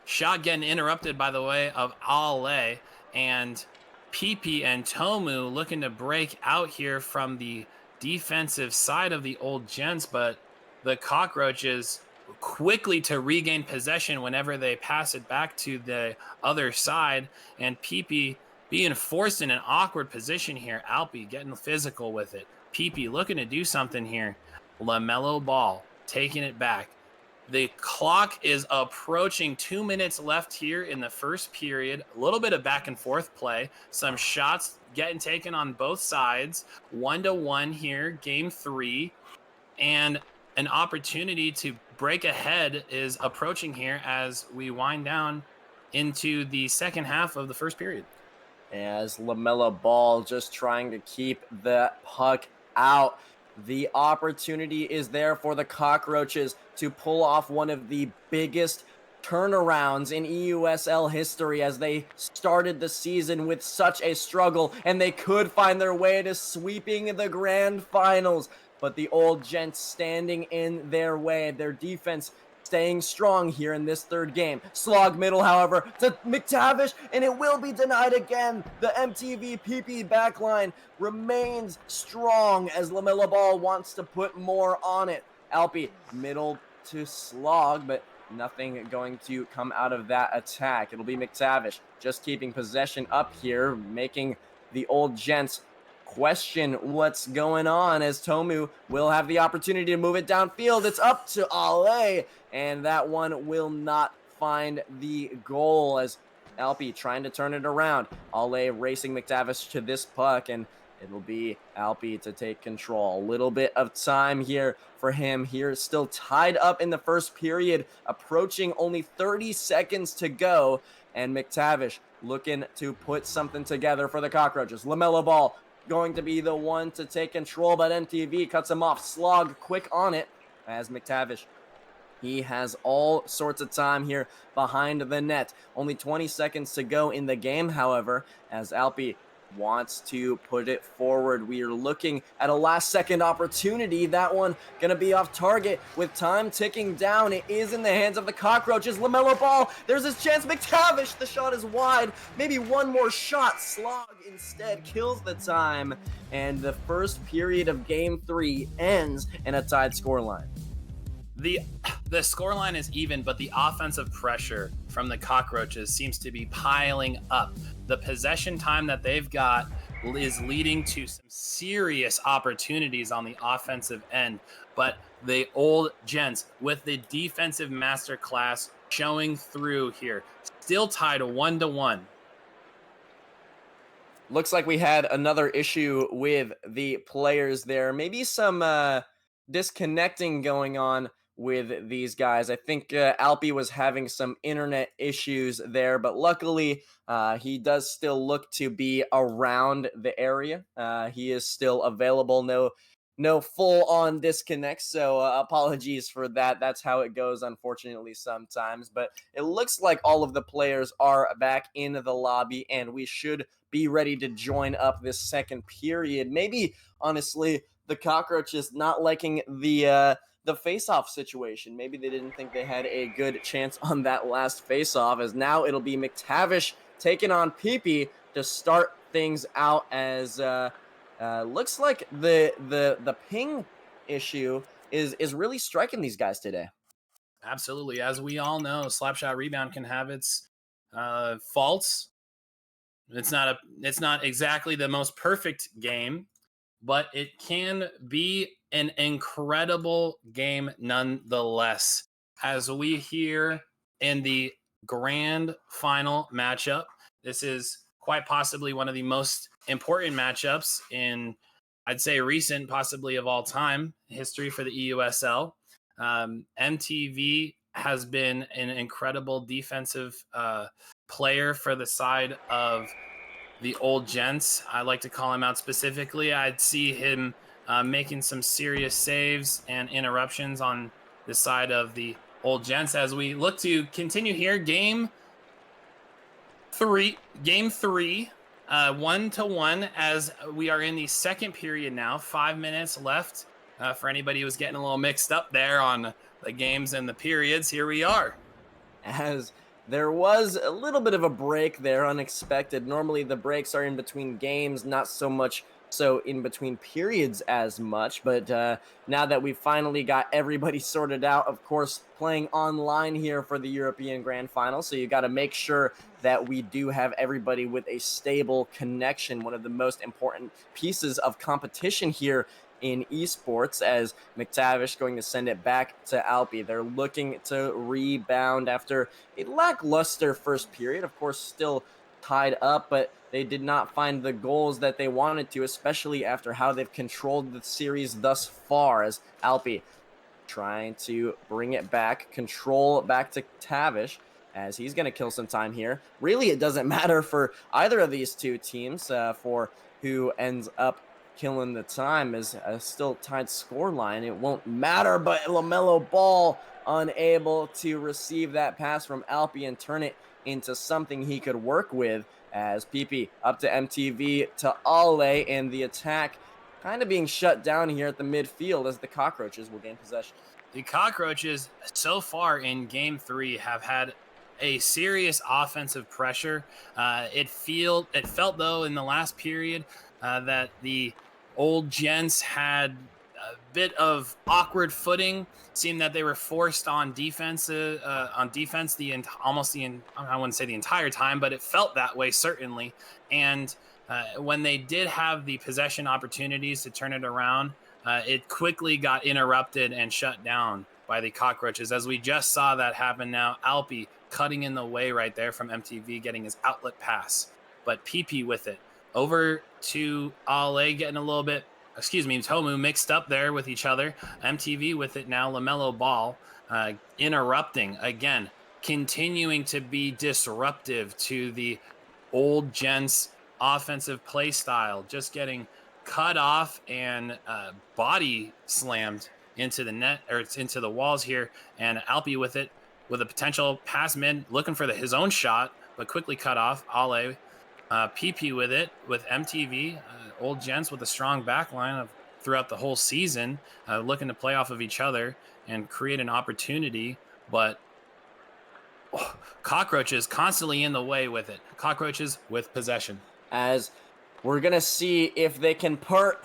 Shot getting interrupted, by the way, of Ale. And PP and Tomu looking to break out here from the defensive side of the Old Gents, but the Cockroaches quickly to regain possession whenever they pass it back to the other side, and PP being forced in an awkward position here. Alpi getting physical with it. PP looking to do something here. LaMelo Ball taking it back. The clock is approaching 2 minutes left here in the first period. A little bit of back and forth play. Some shots getting taken on both sides. 1-1 here, game 3. And an opportunity to break ahead is approaching here as we wind down into the second half of the first period. As LaMelo Ball just trying to keep the puck out. The opportunity is there for the Cockroaches to pull off one of the biggest turnarounds in EUSL history, as they started the season with such a struggle and they could find their way to sweeping the grand finals. But the old Gents standing in their way, their defense staying strong here in this third game. Slog middle, however, to McTavish, and it will be denied again. The MTV PP backline remains strong as LaMelo Ball wants to put more on it. Alpi middle to Slog, but nothing going to come out of that attack. It'll be McTavish just keeping possession up here, making the old Gents question what's going on, as Tomu will have the opportunity to move it downfield. It's up to Ale, and that one will not find the goal, as Alpi trying to turn it around. Ale racing McTavish to this puck, and it'll be Alpi to take control. A little bit of time here for him here. Still tied up in the first period, approaching only 30 seconds to go, and McTavish looking to put something together for the Cockroaches. LaMelo Ball going to be the one to take control, but MTV cuts him off. Slog quick on it as McTavish, he has all sorts of time here behind the net. Only 20 seconds to go in the game, however, as Alpi wants to put it forward. We are looking at a last-second opportunity. That one going to be off target with time ticking down. It is in the hands of the Cockroaches. LaMelo Ball, there's his chance. McTavish, the shot is wide. Maybe one more shot. Slog instead kills the time, and the first period of Game 3 ends in a tied scoreline. The scoreline is even, but the offensive pressure from the Cockroaches seems to be piling up. The possession time that they've got is leading to some serious opportunities on the offensive end. But the old Gents, with the defensive masterclass showing through here, still tied 1-1. Looks like we had another issue with the players there. Maybe some disconnecting going on with these guys. I think Alpi was having some internet issues there, but luckily he does still look to be around the area. He is still available. No full-on disconnect, so apologies for that. That's how it goes, unfortunately, sometimes. But it looks like all of the players are back in the lobby, and we should be ready to join up this second period. Maybe, honestly, the Cockroaches not liking the face-off situation. Maybe they didn't think they had a good chance on that last face-off, as now it'll be McTavish taking on Peepee to start things out, as looks like the ping issue is really striking these guys today. Absolutely. As we all know, slapshot rebound can have its faults. It's not exactly the most perfect game, but it can be an incredible game nonetheless. As we hear in the grand final matchup, this is quite possibly one of the most important matchups in, I'd say, recent, possibly of all time history for the EUSL. MTV has been an incredible defensive player for the side of the old Gents. I like to call him out specifically. I'd see him making some serious saves and interruptions on the side of the old Gents as we look to continue here. Game three, 1-1, as we are in the second period now. 5 minutes left. For anybody who's getting a little mixed up there on the games and the periods, here we are. As there was a little bit of a break there, unexpected. Normally the breaks are in between games, not so much so in between periods as much, but now that we've finally got everybody sorted out, of course, playing online here for the European Grand Final, so you got to make sure that we do have everybody with a stable connection, one of the most important pieces of competition here in esports, as McTavish going to send it back to Alpi. They're looking to rebound after a lackluster first period. Of course, still tied up, but they did not find the goals that they wanted to, especially after how they've controlled the series thus far, as Alpi trying to bring it back, control back to Tavish, as he's going to kill some time here. Really, it doesn't matter for either of these two teams for who ends up killing the time, as a still tied score line. It won't matter, but LaMelo Ball unable to receive that pass from Alpi and turn it into something he could work with, as PP up to MTV to Ale, and the attack kind of being shut down here at the midfield as the Cockroaches will gain possession. The Cockroaches so far in game 3 have had a serious offensive pressure. It felt though in the last period that the old Gents had a bit of awkward footing. Seemed that they were forced on defense I wouldn't say the entire time, but it felt that way certainly. And when they did have the possession opportunities to turn it around, it quickly got interrupted and shut down by the Cockroaches, as we just saw that happen now. Alpi cutting in the way right there from MTV, getting his outlet pass, but PP with it. Over to Ale, getting a little bit, Tomu mixed up there with each other. MTV with it now, LaMelo Ball interrupting again, continuing to be disruptive to the old Gents offensive play style, just getting cut off and body slammed into the net, or it's into the walls here. And Alpi with it, with a potential pass mid, looking for his own shot, but quickly cut off. Ale, PP with it, with MTV, old Gents with a strong back line of throughout the whole season, looking to play off of each other and create an opportunity, but Cockroaches constantly in the way with it. Cockroaches with possession. As we're going to see if they can put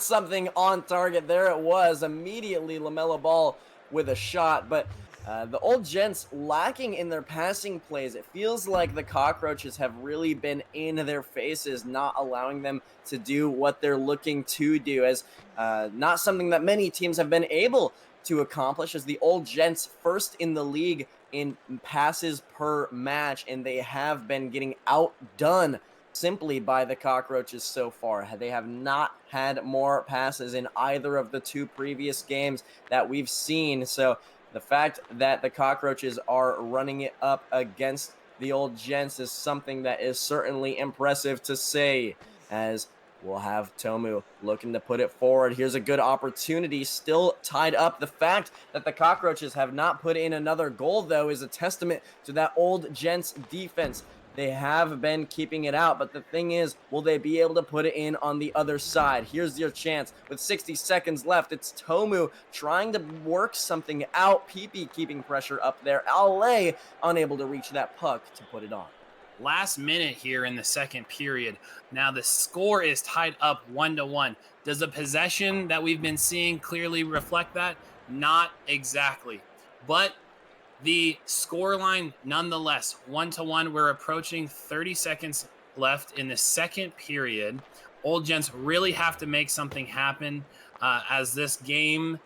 something on target. There it was, immediately LaMelo Ball with a shot, but the old Gents lacking in their passing plays. It feels like the Cockroaches have really been in their faces, not allowing them to do what they're looking to do, as not something that many teams have been able to accomplish, as the old Gents first in the league in passes per match, and they have been getting outdone simply by the Cockroaches so far. They have not had more passes in either of the two previous games that we've seen. So the fact that the Cockroaches are running it up against the old Gents is something that is certainly impressive to say, as we'll have Tomu looking to put it forward. Here's a good opportunity, still tied up. The fact that the Cockroaches have not put in another goal, though, is a testament to that old Gents defense. They have been keeping it out, but the thing is, will they be able to put it in on the other side? Here's your chance. With 60 seconds left, it's Tomu trying to work something out. PP keeping pressure up there. Ale unable to reach that puck to put it on. Last minute here in the second period. Now the score is tied up 1-1. Does the possession that we've been seeing clearly reflect that? Not exactly. But the scoreline, nonetheless, 1-1. We're approaching 30 seconds left in the second period. Old Gents really have to make something happen as this game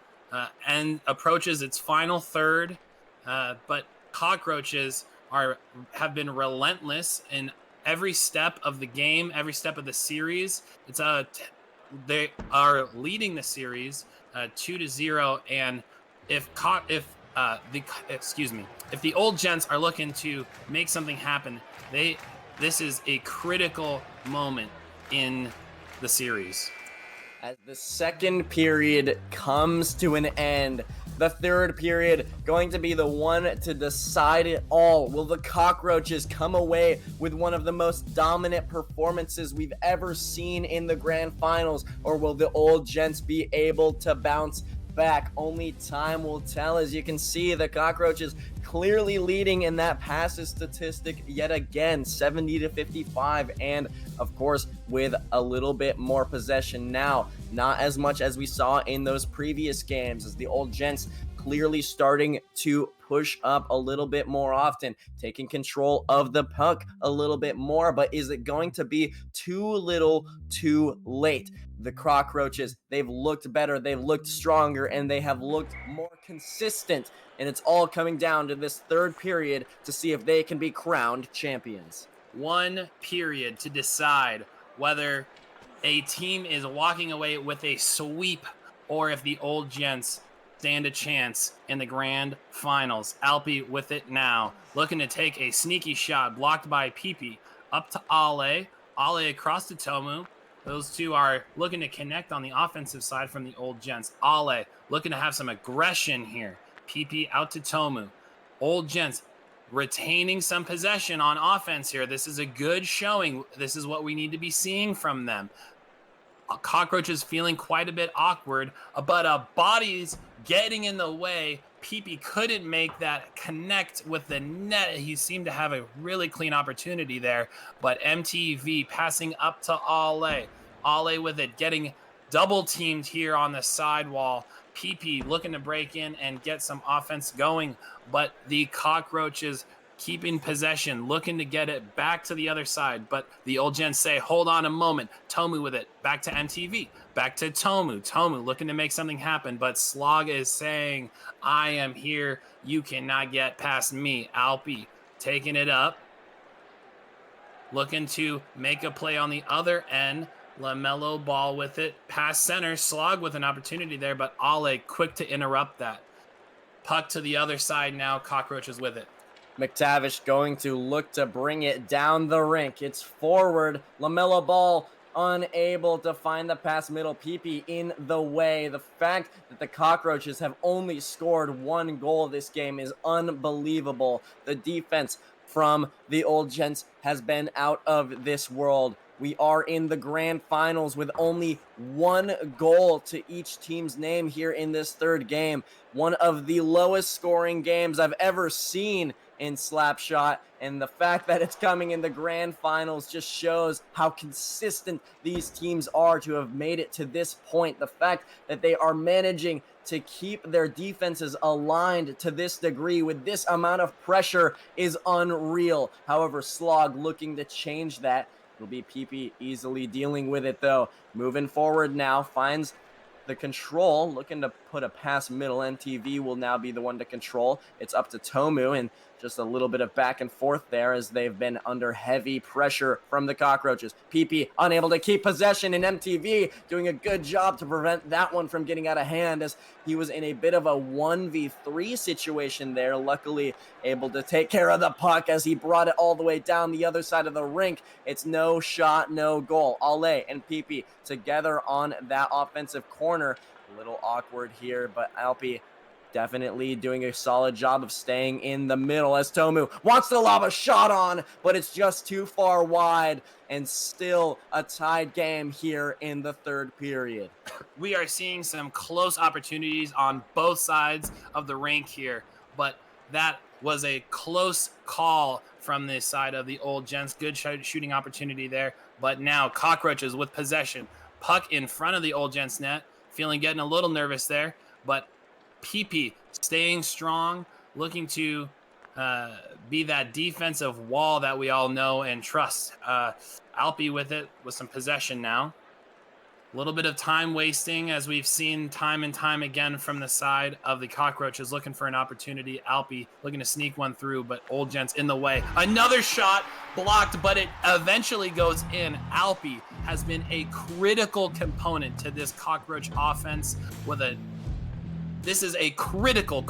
approaches its final third. But Cockroaches have been relentless in every step of the game, every step of the series. They are leading the series 2-0, and if the old Gents are looking to make something happen, this is a critical moment in the series. As the second period comes to an end, the third period going to be the one to decide it all. Will the Cockroaches come away with one of the most dominant performances we've ever seen in the grand finals, or will the old Gents be able to bounce back? Only time will tell. As you can see, the Cockroaches clearly leading in that passes statistic yet again, 70-55, and of course with a little bit more possession now, not as much as we saw in those previous games, as the old Gents clearly starting to push up a little bit more often, taking control of the puck a little bit more. But is it going to be too little too late? The Cockroaches, they've looked better, they've looked stronger, and they have looked more consistent, and it's all coming down to this third period to see if they can be crowned champions. 1 period to decide whether a team is walking away with a sweep or if the old Gents stand a chance in the grand finals. Alpi with it now, looking to take a sneaky shot, blocked by Pipi, up to Ale. Ale across to Tomu. Those two are looking to connect on the offensive side from the old Gents. Ale looking to have some aggression here. Pipi out to Tomu. Old Gents retaining some possession on offense here. This is a good showing. This is what we need to be seeing from them. Cockroach is feeling quite a bit awkward, but a body's getting in the way. Pipi couldn't make that connect with the net. He seemed to have a really clean opportunity there, but MTV passing up to Ale. Ale with it, getting double teamed here on the sidewall. Pipi looking to break in and get some offense going, but the Cockroaches keeping possession, looking to get it back to the other side, but the old Gents say, hold on a moment. Tomu with it, back to MTV, back to Tomu. Tomu looking to make something happen, but Slog is saying, I am here. You cannot get past me. Alpi taking it up, looking to make a play on the other end. LaMelo Ball with it, past center. Slog with an opportunity there, but Ale quick to interrupt that. Puck to the other side now. Cockroaches with it. McTavish going to look to bring it down the rink. It's forward. LaMelo Ball unable to find the pass middle. Pipi in the way. The fact that the Cockroaches have only scored 1 goal this game is unbelievable. The defense from the old Gents has been out of this world. We are in the grand finals with only 1 goal to each team's name here in this third game. One of the lowest scoring games I've ever seen in Slapshot, and the fact that it's coming in the grand finals just shows how consistent these teams are to have made it to this point. The fact that they are managing to keep their defenses aligned to this degree with this amount of pressure is unreal. However, Slog looking to change that. It'll be Pipi easily dealing with it though. Moving forward now, finds the control, looking to put a pass middle. MTV will now be the one to control. It's up to Tomu, and just a little bit of back and forth there as they've been under heavy pressure from the Cockroaches. Pipi unable to keep possession, and MTV doing a good job to prevent that one from getting out of hand as he was in a bit of a 1v3 situation there. Luckily able to take care of the puck as he brought it all the way down the other side of the rink. It's no shot, no goal. Ale and Pipi together on that offensive corner. A little awkward here, but Alpi definitely doing a solid job of staying in the middle as Tomu wants to lob a shot on, but it's just too far wide, and still a tied game here in the third period. We are seeing some close opportunities on both sides of the rink here, but that was a close call from this side of the old Gents. Good shooting opportunity there, but now Cockroaches with possession. Puck in front of the old Gents net, getting a little nervous there, but Pipi staying strong, looking to be that defensive wall that we all know and trust. Alpi with it, with some possession now. A little bit of time wasting, as we've seen time and time again from the side of the Cockroaches, looking for an opportunity. Alpi looking to sneak one through, but old Gents in the way. Another shot blocked, but it eventually goes in. Alpi has been a critical component to this Cockroach offense with this is a critical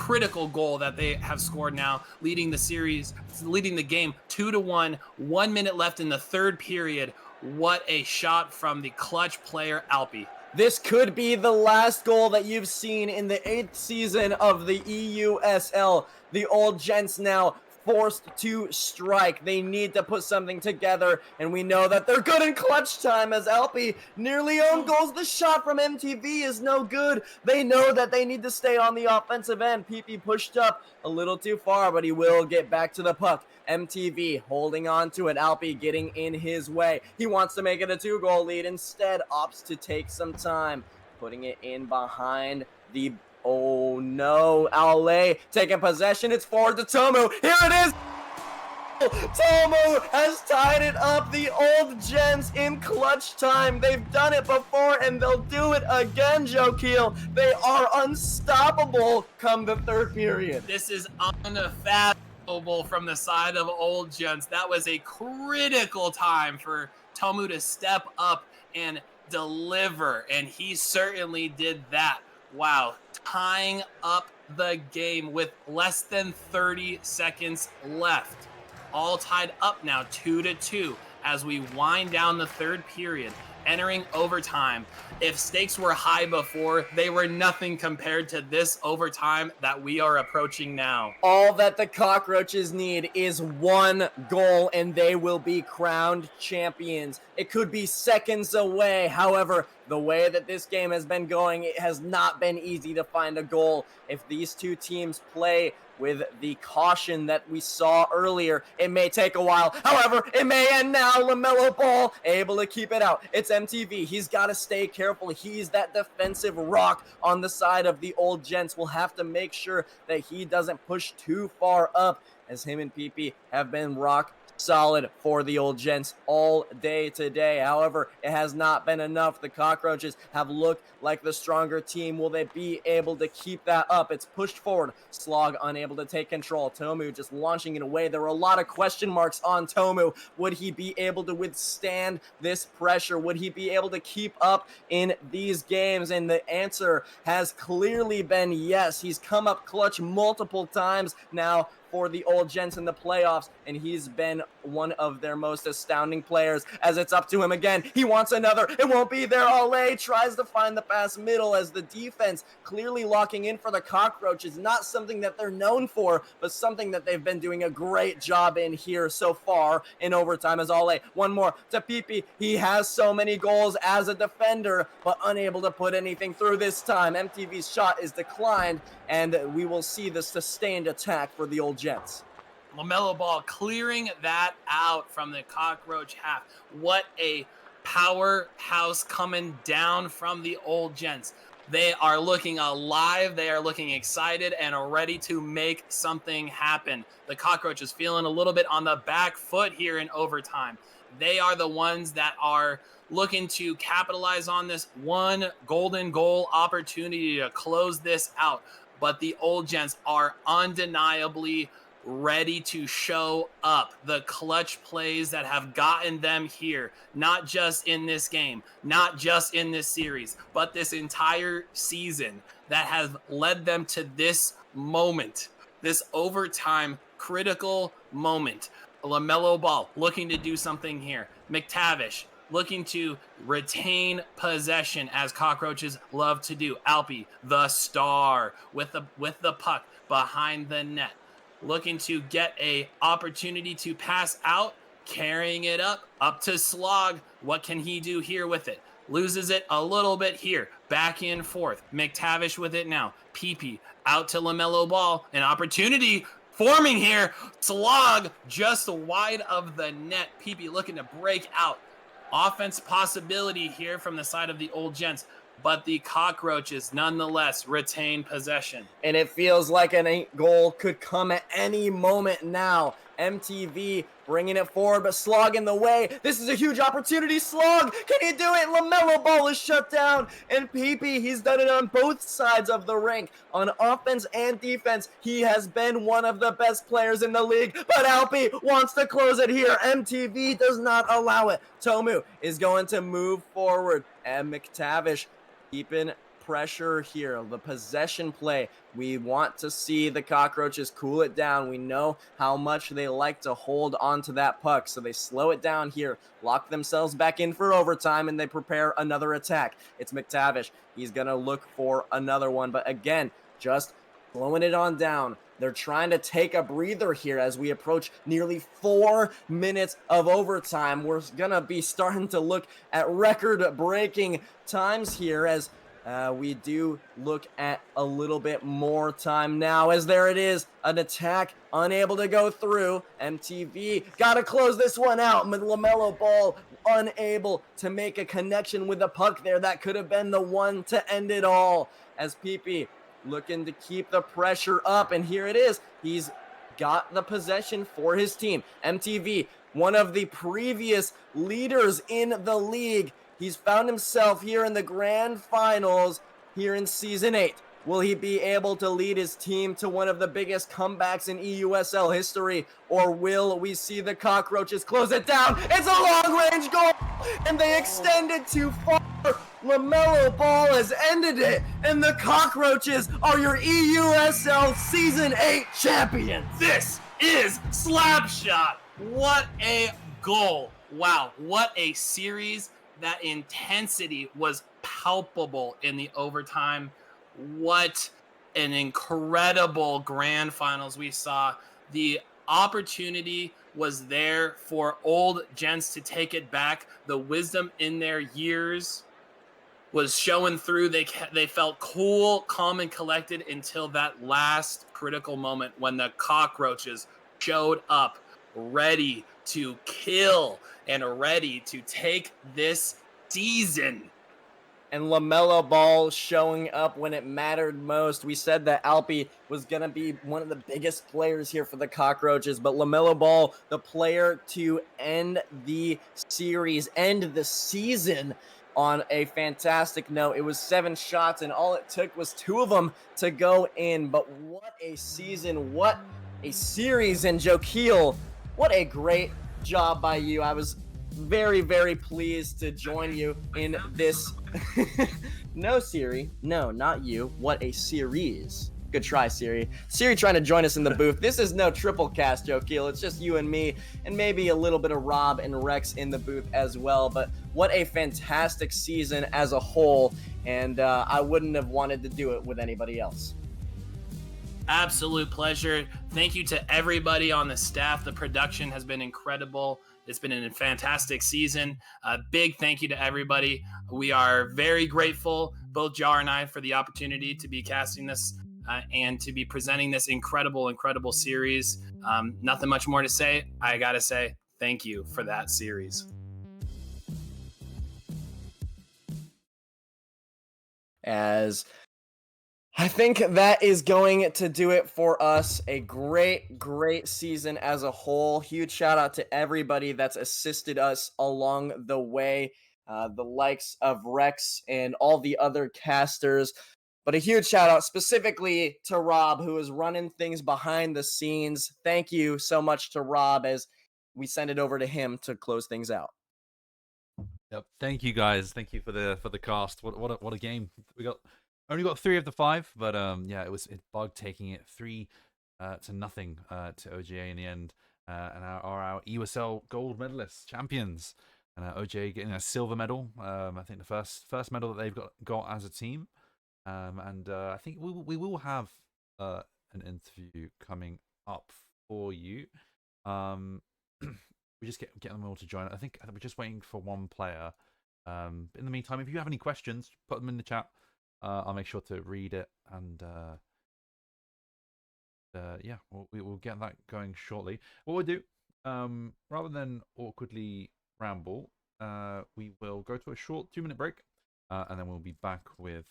goal that they have scored now, leading the series, leading the game 2-1, 1 minute left in the third period. What a shot from the clutch player, Alpi. This could be the last goal that you've seen in the 8th season of the EUSL. The old Gents now forced to strike. They need to put something together, and we know that they're good in clutch time as Alpi nearly own goals. The shot from MTV is no good. They know that they need to stay on the offensive end. Pipi pushed up a little too far, but he will get back to the puck. MTV holding on to it. Alpi getting in his way. He wants to make it a 2-goal lead. Instead, opts to take some time, putting it in behind the... Oh no, Ale taking possession. It's forward to Tomu. Here it is. Tomu has tied it up. The old Gents in clutch time. They've done it before and they'll do it again, Jocheal. They are unstoppable come the third period. This is unfathomable. from the side of Old Gents. That was a critical time for Tomu to step up and deliver, and he certainly did that. Wow, tying up the game with less than 30 seconds left. All tied up now 2-2 as we wind down the third period, entering overtime. If stakes were high before, they were nothing compared to this overtime that we are approaching now. All that the Cockroaches need is one goal, and they will be crowned champions. It could be seconds away. However, the way that this game has been going, it has not been easy to find a goal. If these two teams play with the caution that we saw earlier, it may take a while. However, it may end now. LaMelo Ball able to keep it out. It's MTV. He's got to stay careful. He's that defensive rock on the side of the Old Gents. We'll have to make sure that he doesn't push too far up, as him and PP have been rock solid for the Old Gents all day today. However, it has not been enough. The Cockroaches have looked like the stronger team. Will they be able to keep that up? It's pushed forward. Slog unable to take control. Tomu just launching it away. There were a lot of question marks on Tomu. Would he be able to withstand this pressure? Would he be able to keep up in these games? And the answer has clearly been yes. He's come up clutch multiple times now for the Old Gents in the playoffs, and he's been one of their most astounding players. As it's up to him again, he wants another. It won't be there. Ole tries to find the pass middle, as the defense clearly locking in for the Cockroaches. Not something that they're known for, but something that they've been doing a great job in here so far in overtime. As Ole, one more to Pipi. He has so many goals as a defender, but unable to put anything through this time. MTV's shot is declined, and we will see the sustained attack for the Old Gents. LaMelo Ball clearing that out from the Cockroach half. What a powerhouse coming down from the Old Gents. They are looking alive, they are looking excited, and are ready to make something happen. The Cockroach is feeling a little bit on the back foot here in overtime. They are the ones that are looking to capitalize on this one golden goal opportunity to close this out. But the Old Gents are undeniably ready to show up. The clutch plays that have gotten them here, not just in this game, not just in this series, but this entire season, that has led them to this moment, this overtime critical moment. LaMelo Ball looking to do something here. McTavish looking to retain possession, as Cockroaches love to do. Alpi, the star, with the puck behind the net, looking to get a opportunity to pass out, carrying it up to Slog. What can he do here with it? Loses it a little bit here. Back and forth. McTavish with it now. PP out to LaMelo Ball. An opportunity forming here. Slog just wide of the net. PP looking to break out. Offense possibility here from the side of the Old Gents, but the Cockroaches nonetheless retain possession. And it feels like an goal could come at any moment now. MTV bringing it forward, but Slog in the way. This is a huge opportunity. Slog, can he do it? LaMelo Ball is shut down. And PP, he's done it on both sides of the rink. On offense and defense, he has been one of the best players in the league. But Alpi wants to close it here. MTV does not allow it. Tomu is going to move forward. And McTavish keeping pressure here. The possession play. We want to see the Cockroaches cool it down. We know how much they like to hold onto that puck, so they slow it down here, lock themselves back in for overtime, and they prepare another attack. It's McTavish. He's going to look for another one, but again, just slowing it on down. They're trying to take a breather here as we approach nearly 4 minutes of overtime. We're going to be starting to look at record-breaking times here as we do look at a little bit more time now, as there it is, an attack unable to go through. MTV got to close this one out. LaMelo Ball unable to make a connection with the puck there. That could have been the one to end it all, as PP looking to keep the pressure up, and here it is. He's got the possession for his team. MTV, one of the previous leaders in the league, he's found himself here in the grand finals here in Season 8. Will he be able to lead his team to one of the biggest comebacks in EUSL history? Or will we see the Cockroaches close it down? It's a long-range goal, and they extended too far. LaMelo Ball has ended it, and the Cockroaches are your EUSL Season 8 champions. This is Slapshot. What a goal. Wow, what a series. That intensity was palpable in the overtime. What an incredible grand finals we saw. The opportunity was there for old Gents to take it back. The wisdom in their years was showing through. They felt cool, calm, and collected until that last critical moment when the Cockroaches showed up ready to kill and ready to take this season. And LaMelo Ball showing up when it mattered most. We said that Alpi was going to be one of the biggest players here for the Cockroaches, but LaMelo Ball, the player to end the series, end the season on a fantastic note. It was 7 shots, and all it took was 2 of them to go in. But what a season, what a series, and Jocheal, what a great job by you. I was very, very pleased to join you in this. No, Siri. No, not you. What a series. Good try, Siri. Siri trying to join us in the booth. This is no triple cast, Jocheal. It's just you and me, and maybe a little bit of Rob and Rex in the booth as well. But what a fantastic season as a whole, and I wouldn't have wanted to do it with anybody else. Absolute pleasure. Thank you to everybody on the staff. The production has been incredible. It's been a fantastic season. A big thank you to everybody. We are very grateful, both Jar and I, for the opportunity to be casting this and to be presenting this incredible, incredible series. Nothing much more to say. I got to say thank you for that series. As I think that is going to do it for us. A great, great season as a whole. Huge shout out to everybody that's assisted us along the way. The likes of Rex and all the other casters. But a huge shout out specifically to Rob, who is running things behind the scenes. Thank you so much to Rob as we send it over to him to close things out. Yep. Thank you guys. Thank you for the cast. What a game. We only got 3 of the 5, but yeah, it bugged taking it 3-0 to OGA in the end, and our EUSL gold medalists, champions, and OGA getting a silver medal. I think the first medal that they've got as a team, and I think we will have an interview coming up for you. We just get them all to join. I think we're just waiting for one player. In the meantime, if you have any questions, put them in the chat. I'll make sure to read it, and yeah, we'll get that going shortly. What we'll do, rather than awkwardly ramble, we will go to a short 2-minute break, and then we'll be back with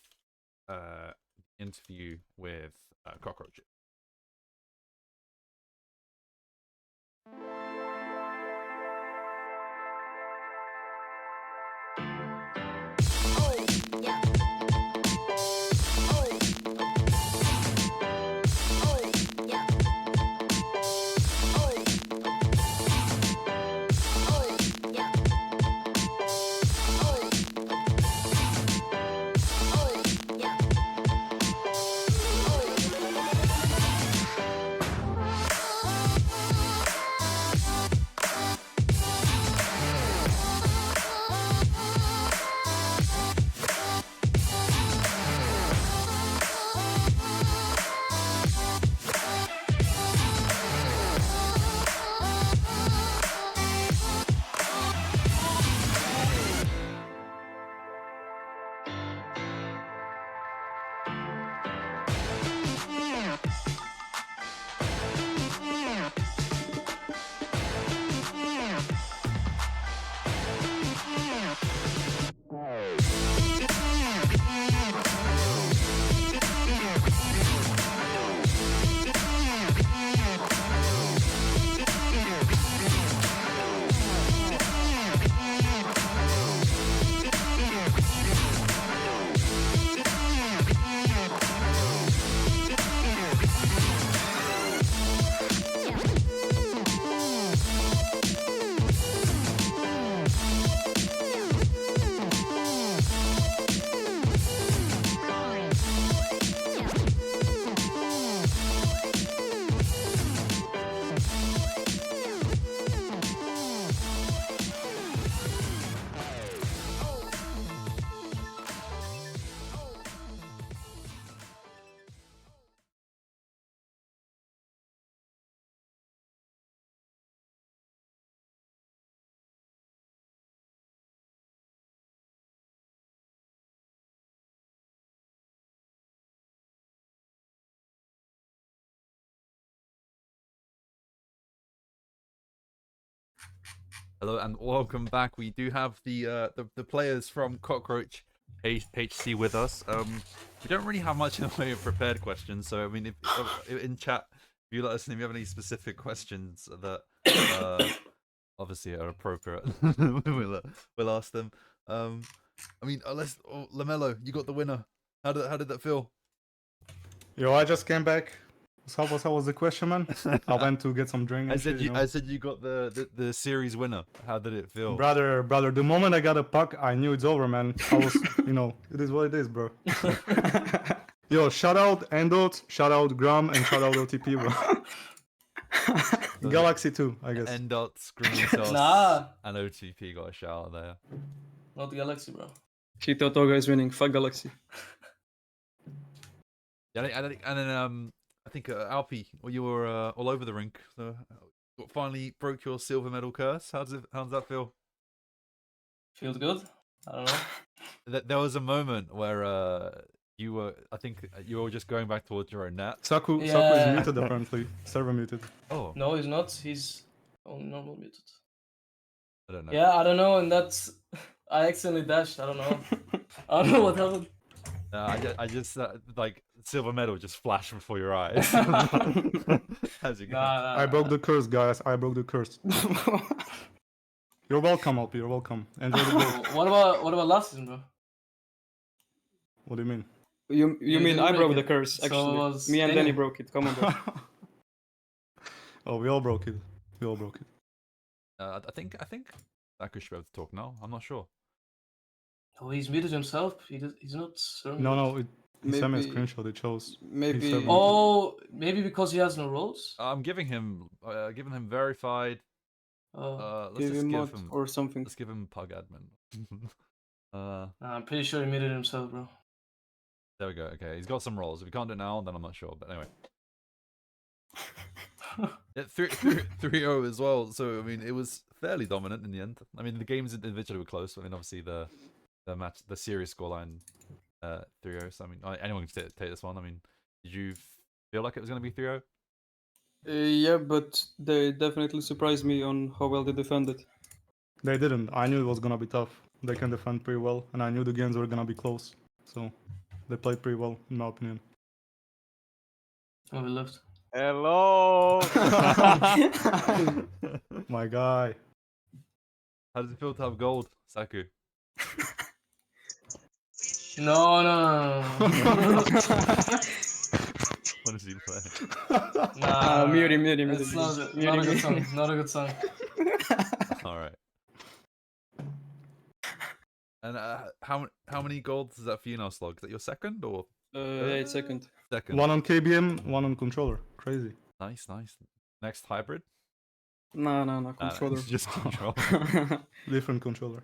the interview with Cockroach. Hello and welcome back. We do have the players from Cockroach HC with us. We don't really have much in the way of prepared questions, so I mean, if in chat, if you let us know if you have any specific questions that obviously are appropriate, we'll ask them. I mean, Lamelo, you got the winner. How did that feel? Yo, I just came back. How was the question, man? I went to get some drink. And shit, you know? I said you got the series winner. How did it feel? Brother, the moment I got a puck, I knew it's over, man. I was, it is what it is, bro. Yo, shout out Endot, shout out Gram, and shout out OTP, bro. Galaxy 2, I guess. Endot, Screen Toss, Nah. and OTP got a shout out there. Not Galaxy, bro. She thought OGA is winning. Fuck Galaxy. Yeah, and then I think Alpi, you were all over the rink. So finally broke your silver medal curse. How does that feel? Feels good. I don't know. There was a moment where you were, I think you were just going back towards your own net. Saku is Yeah. muted apparently. Server muted. Oh, No, he's not. He's on normal muted. I don't know. Yeah, I don't know, and that's. I accidentally dashed. I don't know. I don't know what happened. I just like silver medal just flashed before your eyes. As you go. Nah, I broke the curse, guys. I broke the curse. You're welcome, Alpi. You're welcome. Enjoy the goal. What about last season, bro? What do you mean? You mean didn't I break broke it, the curse, so actually. was Me and Danny. Danny broke it. Come on, bro. Oh, we all broke it. We all broke it. I think Saku should be able to talk now. I'm not sure. Oh, he's muted himself. He's not. No, he sent me a Maybe- screenshot. It shows. Maybe. seven. Oh, maybe because he has no roles. I'm giving him verified. Let's Give just him give mod him or something. let's give him pug admin. Nah, I'm pretty sure he muted himself, bro. There we go. Okay, he's got some roles. If we can't do it now, then I'm not sure. But anyway. Yeah, 3-0 as well. So I mean, it was fairly dominant in the end. I mean, the games individually were close. I mean, obviously the series scoreline 3-0. So I mean, anyone can take this one. I mean, did you feel like it was going to be 3-0? Yeah, but they definitely surprised me on how well they defended. They didn't. I knew it was gonna be tough. They can defend pretty well, and I knew the games were gonna be close. So they played pretty well, in my opinion. Oh, we left. Hello. My guy. How does it feel to have gold, Saku? No. What is he playing? Nah. Mute him. It's not a good song. Not a good song. All right. And how many golds is that for you now, Slug? Is that your second or Yeah, it's second. second? One on KBM, one on controller. Crazy. Nice. Next hybrid? No, controller. it's just control. Different controller.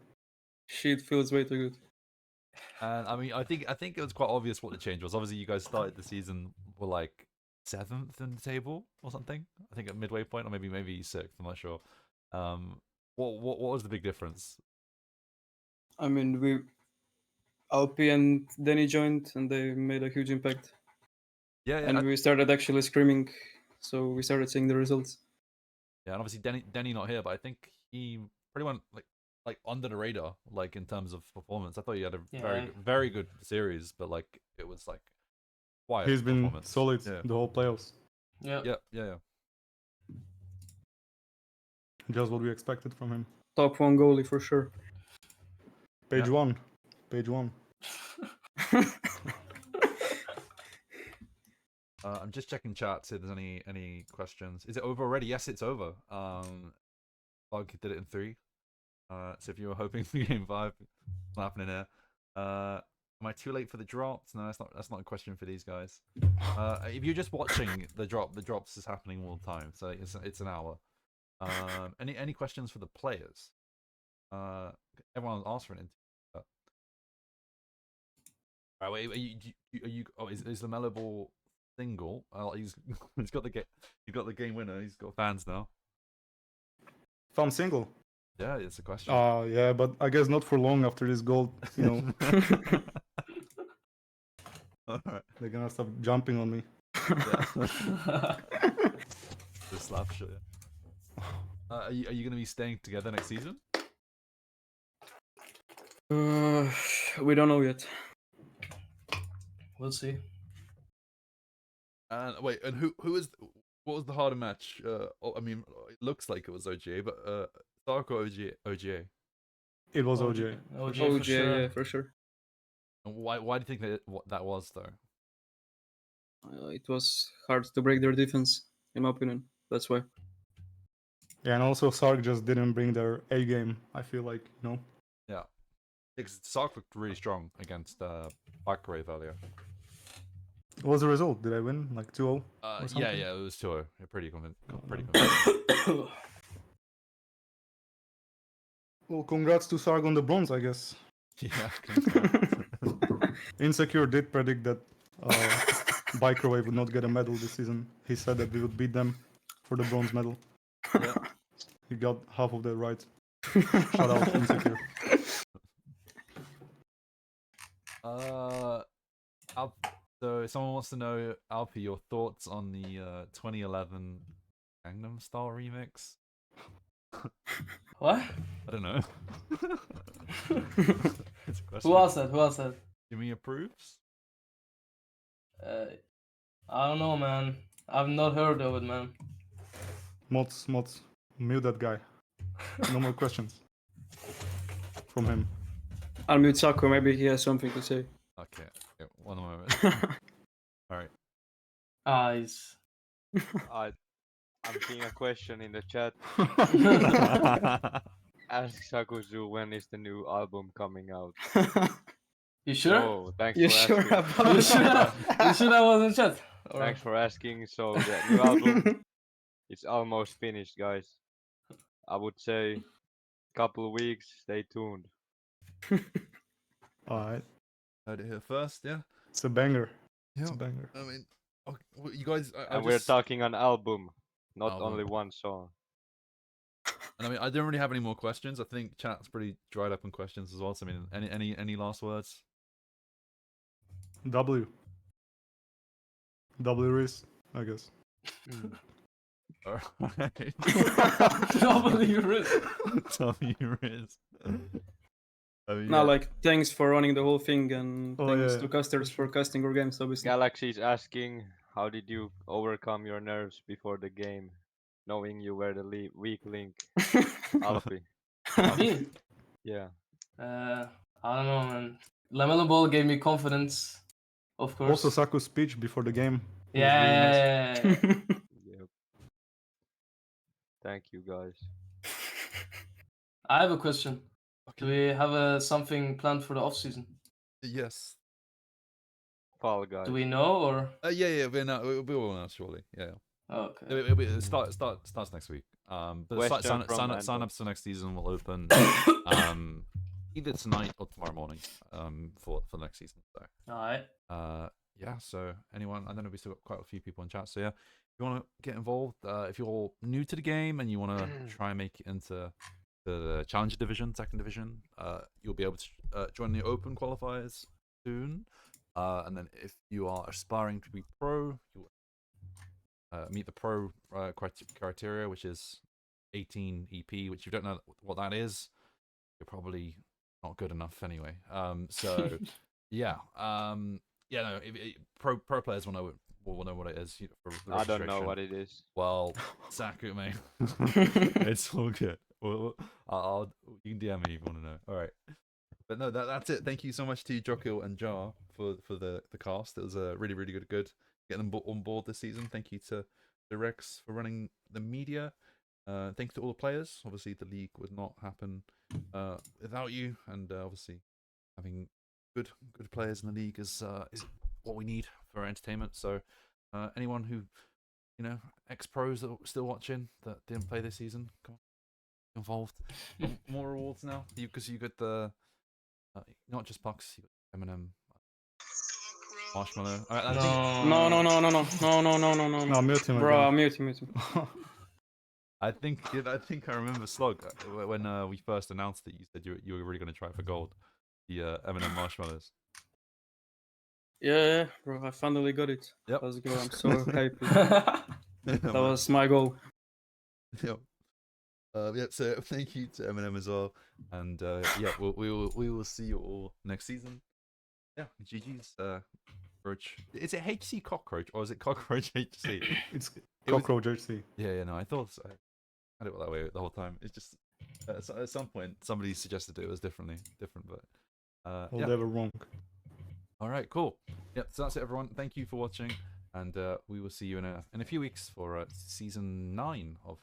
Shit feels way too good. And I mean, I think it was quite obvious what the change was. Obviously, you guys started the season were like 7th in the table or something. I think at midway point, or maybe 6th. I'm not sure. What was the big difference? I mean, Alpi and Danny joined, and they made a huge impact. Yeah, And we started actually screaming, so we started seeing the results. yeah, and obviously Denny not here, but I think he pretty went like under the radar, like in terms of performance. I thought he had a very good series, but like it was like quiet. He's been performance. solid Yeah. the whole playoffs. Yeah. Yeah. Just what we expected from him. Top 1 goalie for sure. Page one. I'm just checking chat, see if there's any questions. Is it over already? Yes, it's over. Bug did it in 3. So if you were hoping for game 5, it's not happening here. Am I too late for the drops? No, that's not a question for these guys. If you're just watching the drops is happening all the time, so it's an hour. Any questions for the players? Everyone asked for an interview. All right, wait, are you? Oh, is the Mellow Ball single? He's got the game winner. He's got fans now. If I'm single. Yeah, it's a question. Yeah, but I guess not for long after this goal, All right. They're gonna stop jumping on me. Yeah. The slap shot. Yeah. Are you going to be staying together next season? We don't know yet. We'll see. And wait, and who is what was the harder match? I mean, it looks like it was OGA, but Stark or OGA? It was OJ. OJ for sure. Yeah, for sure. And why do you think that was though? It was hard to break their defense, in my opinion. That's why. Yeah, and also Sark just didn't bring their A game. I feel like, you know. Yeah, because Stark looked really strong against Microwave earlier. What was the result? Did I win like 2-0? Yeah, it was 2-0. Pretty convincing. Well, congrats to Sark on the bronze, I guess. Yeah. Insecure did predict that Microwave would not get a medal this season. He said that we would beat them for the bronze medal. Yeah. He got half of that right. Shout out Insecure. So someone wants to know, Alpi, your thoughts on the 2011 Gangnam Style remix? What? I don't know. It's a question. Who else said? Who else said? Jimmy approves? I don't know, man. I've not heard of it, man. Mods, mute that guy. No more questions from him. I'll mute Sako, maybe he has something to say. Okay, one moment. Alright. Eyes. I'm seeing a question in the chat. Ask Sakuzu when is the new album coming out. You sure? Oh, thanks You for sure asking. about You sure? You sure that was in chat? Or- Thanks for asking. So the new album, it's almost finished, guys. I would say couple of weeks. Stay tuned. Alright. Heard it here first, yeah? It's a banger. Yeah. It's a banger. I mean, you guys... And we're talking an album, not Album. only one song. And I mean, I don't really have any more questions. I think chat's pretty dried up on questions as well. So I mean, any last words? W Riz, I guess. Alright. W Riz. W Riz. I mean, No, yeah. like, thanks for running the whole thing, and Oh, thanks yeah. to casters for casting our games, obviously. Galaxy's asking, how did you overcome your nerves before the game, knowing you were the weak link? Alfie. Me? Yeah. I don't know, man. Lamella Ball gave me confidence, of course. Also, Saku's speech before the game. was yeah, really nice. Yep. Thank you, guys. I have a question. Do we have something planned for the off season? Yes. Fall Guys. Do we know or? Yeah. We will know shortly. Yeah. Oh, okay. It starts next week. But Question from sign ups for next season will open either tonight or tomorrow morning for next season. So Alright. yeah. So anyone, I don't know, we still got quite a few people in chat. So yeah, if you want to get involved, if you're new to the game and you want to try and make it into the Challenger Division, Second Division, you'll be able to join the Open qualifiers soon. And then if you are aspiring to be pro, you'll meet the pro criteria, which is 18 EP, which you don't know what that is, you're probably not good enough anyway. So yeah, no, pro players will know what it is. For the I don't know registration. what it is. Well, Saku, mate, it's all good. Well, you can DM me if you want to know. All right. But no, that's it. Thank you so much to Jocheal and Jar for the cast. It was a really good getting them on board this season. Thank you to Rex for running the media. Thanks to all the players. Obviously, the league would not happen without you, and obviously having good players in the league is what we need for entertainment. So anyone who ex pros that are still watching that didn't play this season, come on, involved. More rewards now because you got the. Not just pucks, you got Eminem, Marshmallow. I think, No, mute him bro, again. mute him. I think I remember Slug when we first announced it. You said you were really going to try for gold, the Eminem Marshmallows. Yeah, bro, I finally got it. Yep. Let's go. I'm so happy. That was my goal. Yep. Yeah, so thank you to Eminem as well, and yeah, we will see you all next season. Yeah, GG's. Cockroach. Is it HC Cockroach or is it Cockroach HC? It's It was- Cockroach HC. Yeah, no, I thought I had it that way the whole time. It's just at some point somebody suggested it was different, but Well, yeah. they were wrong. All right, cool. Yep, so that's it, everyone. Thank you for watching, and we will see you in a few weeks for season 9 of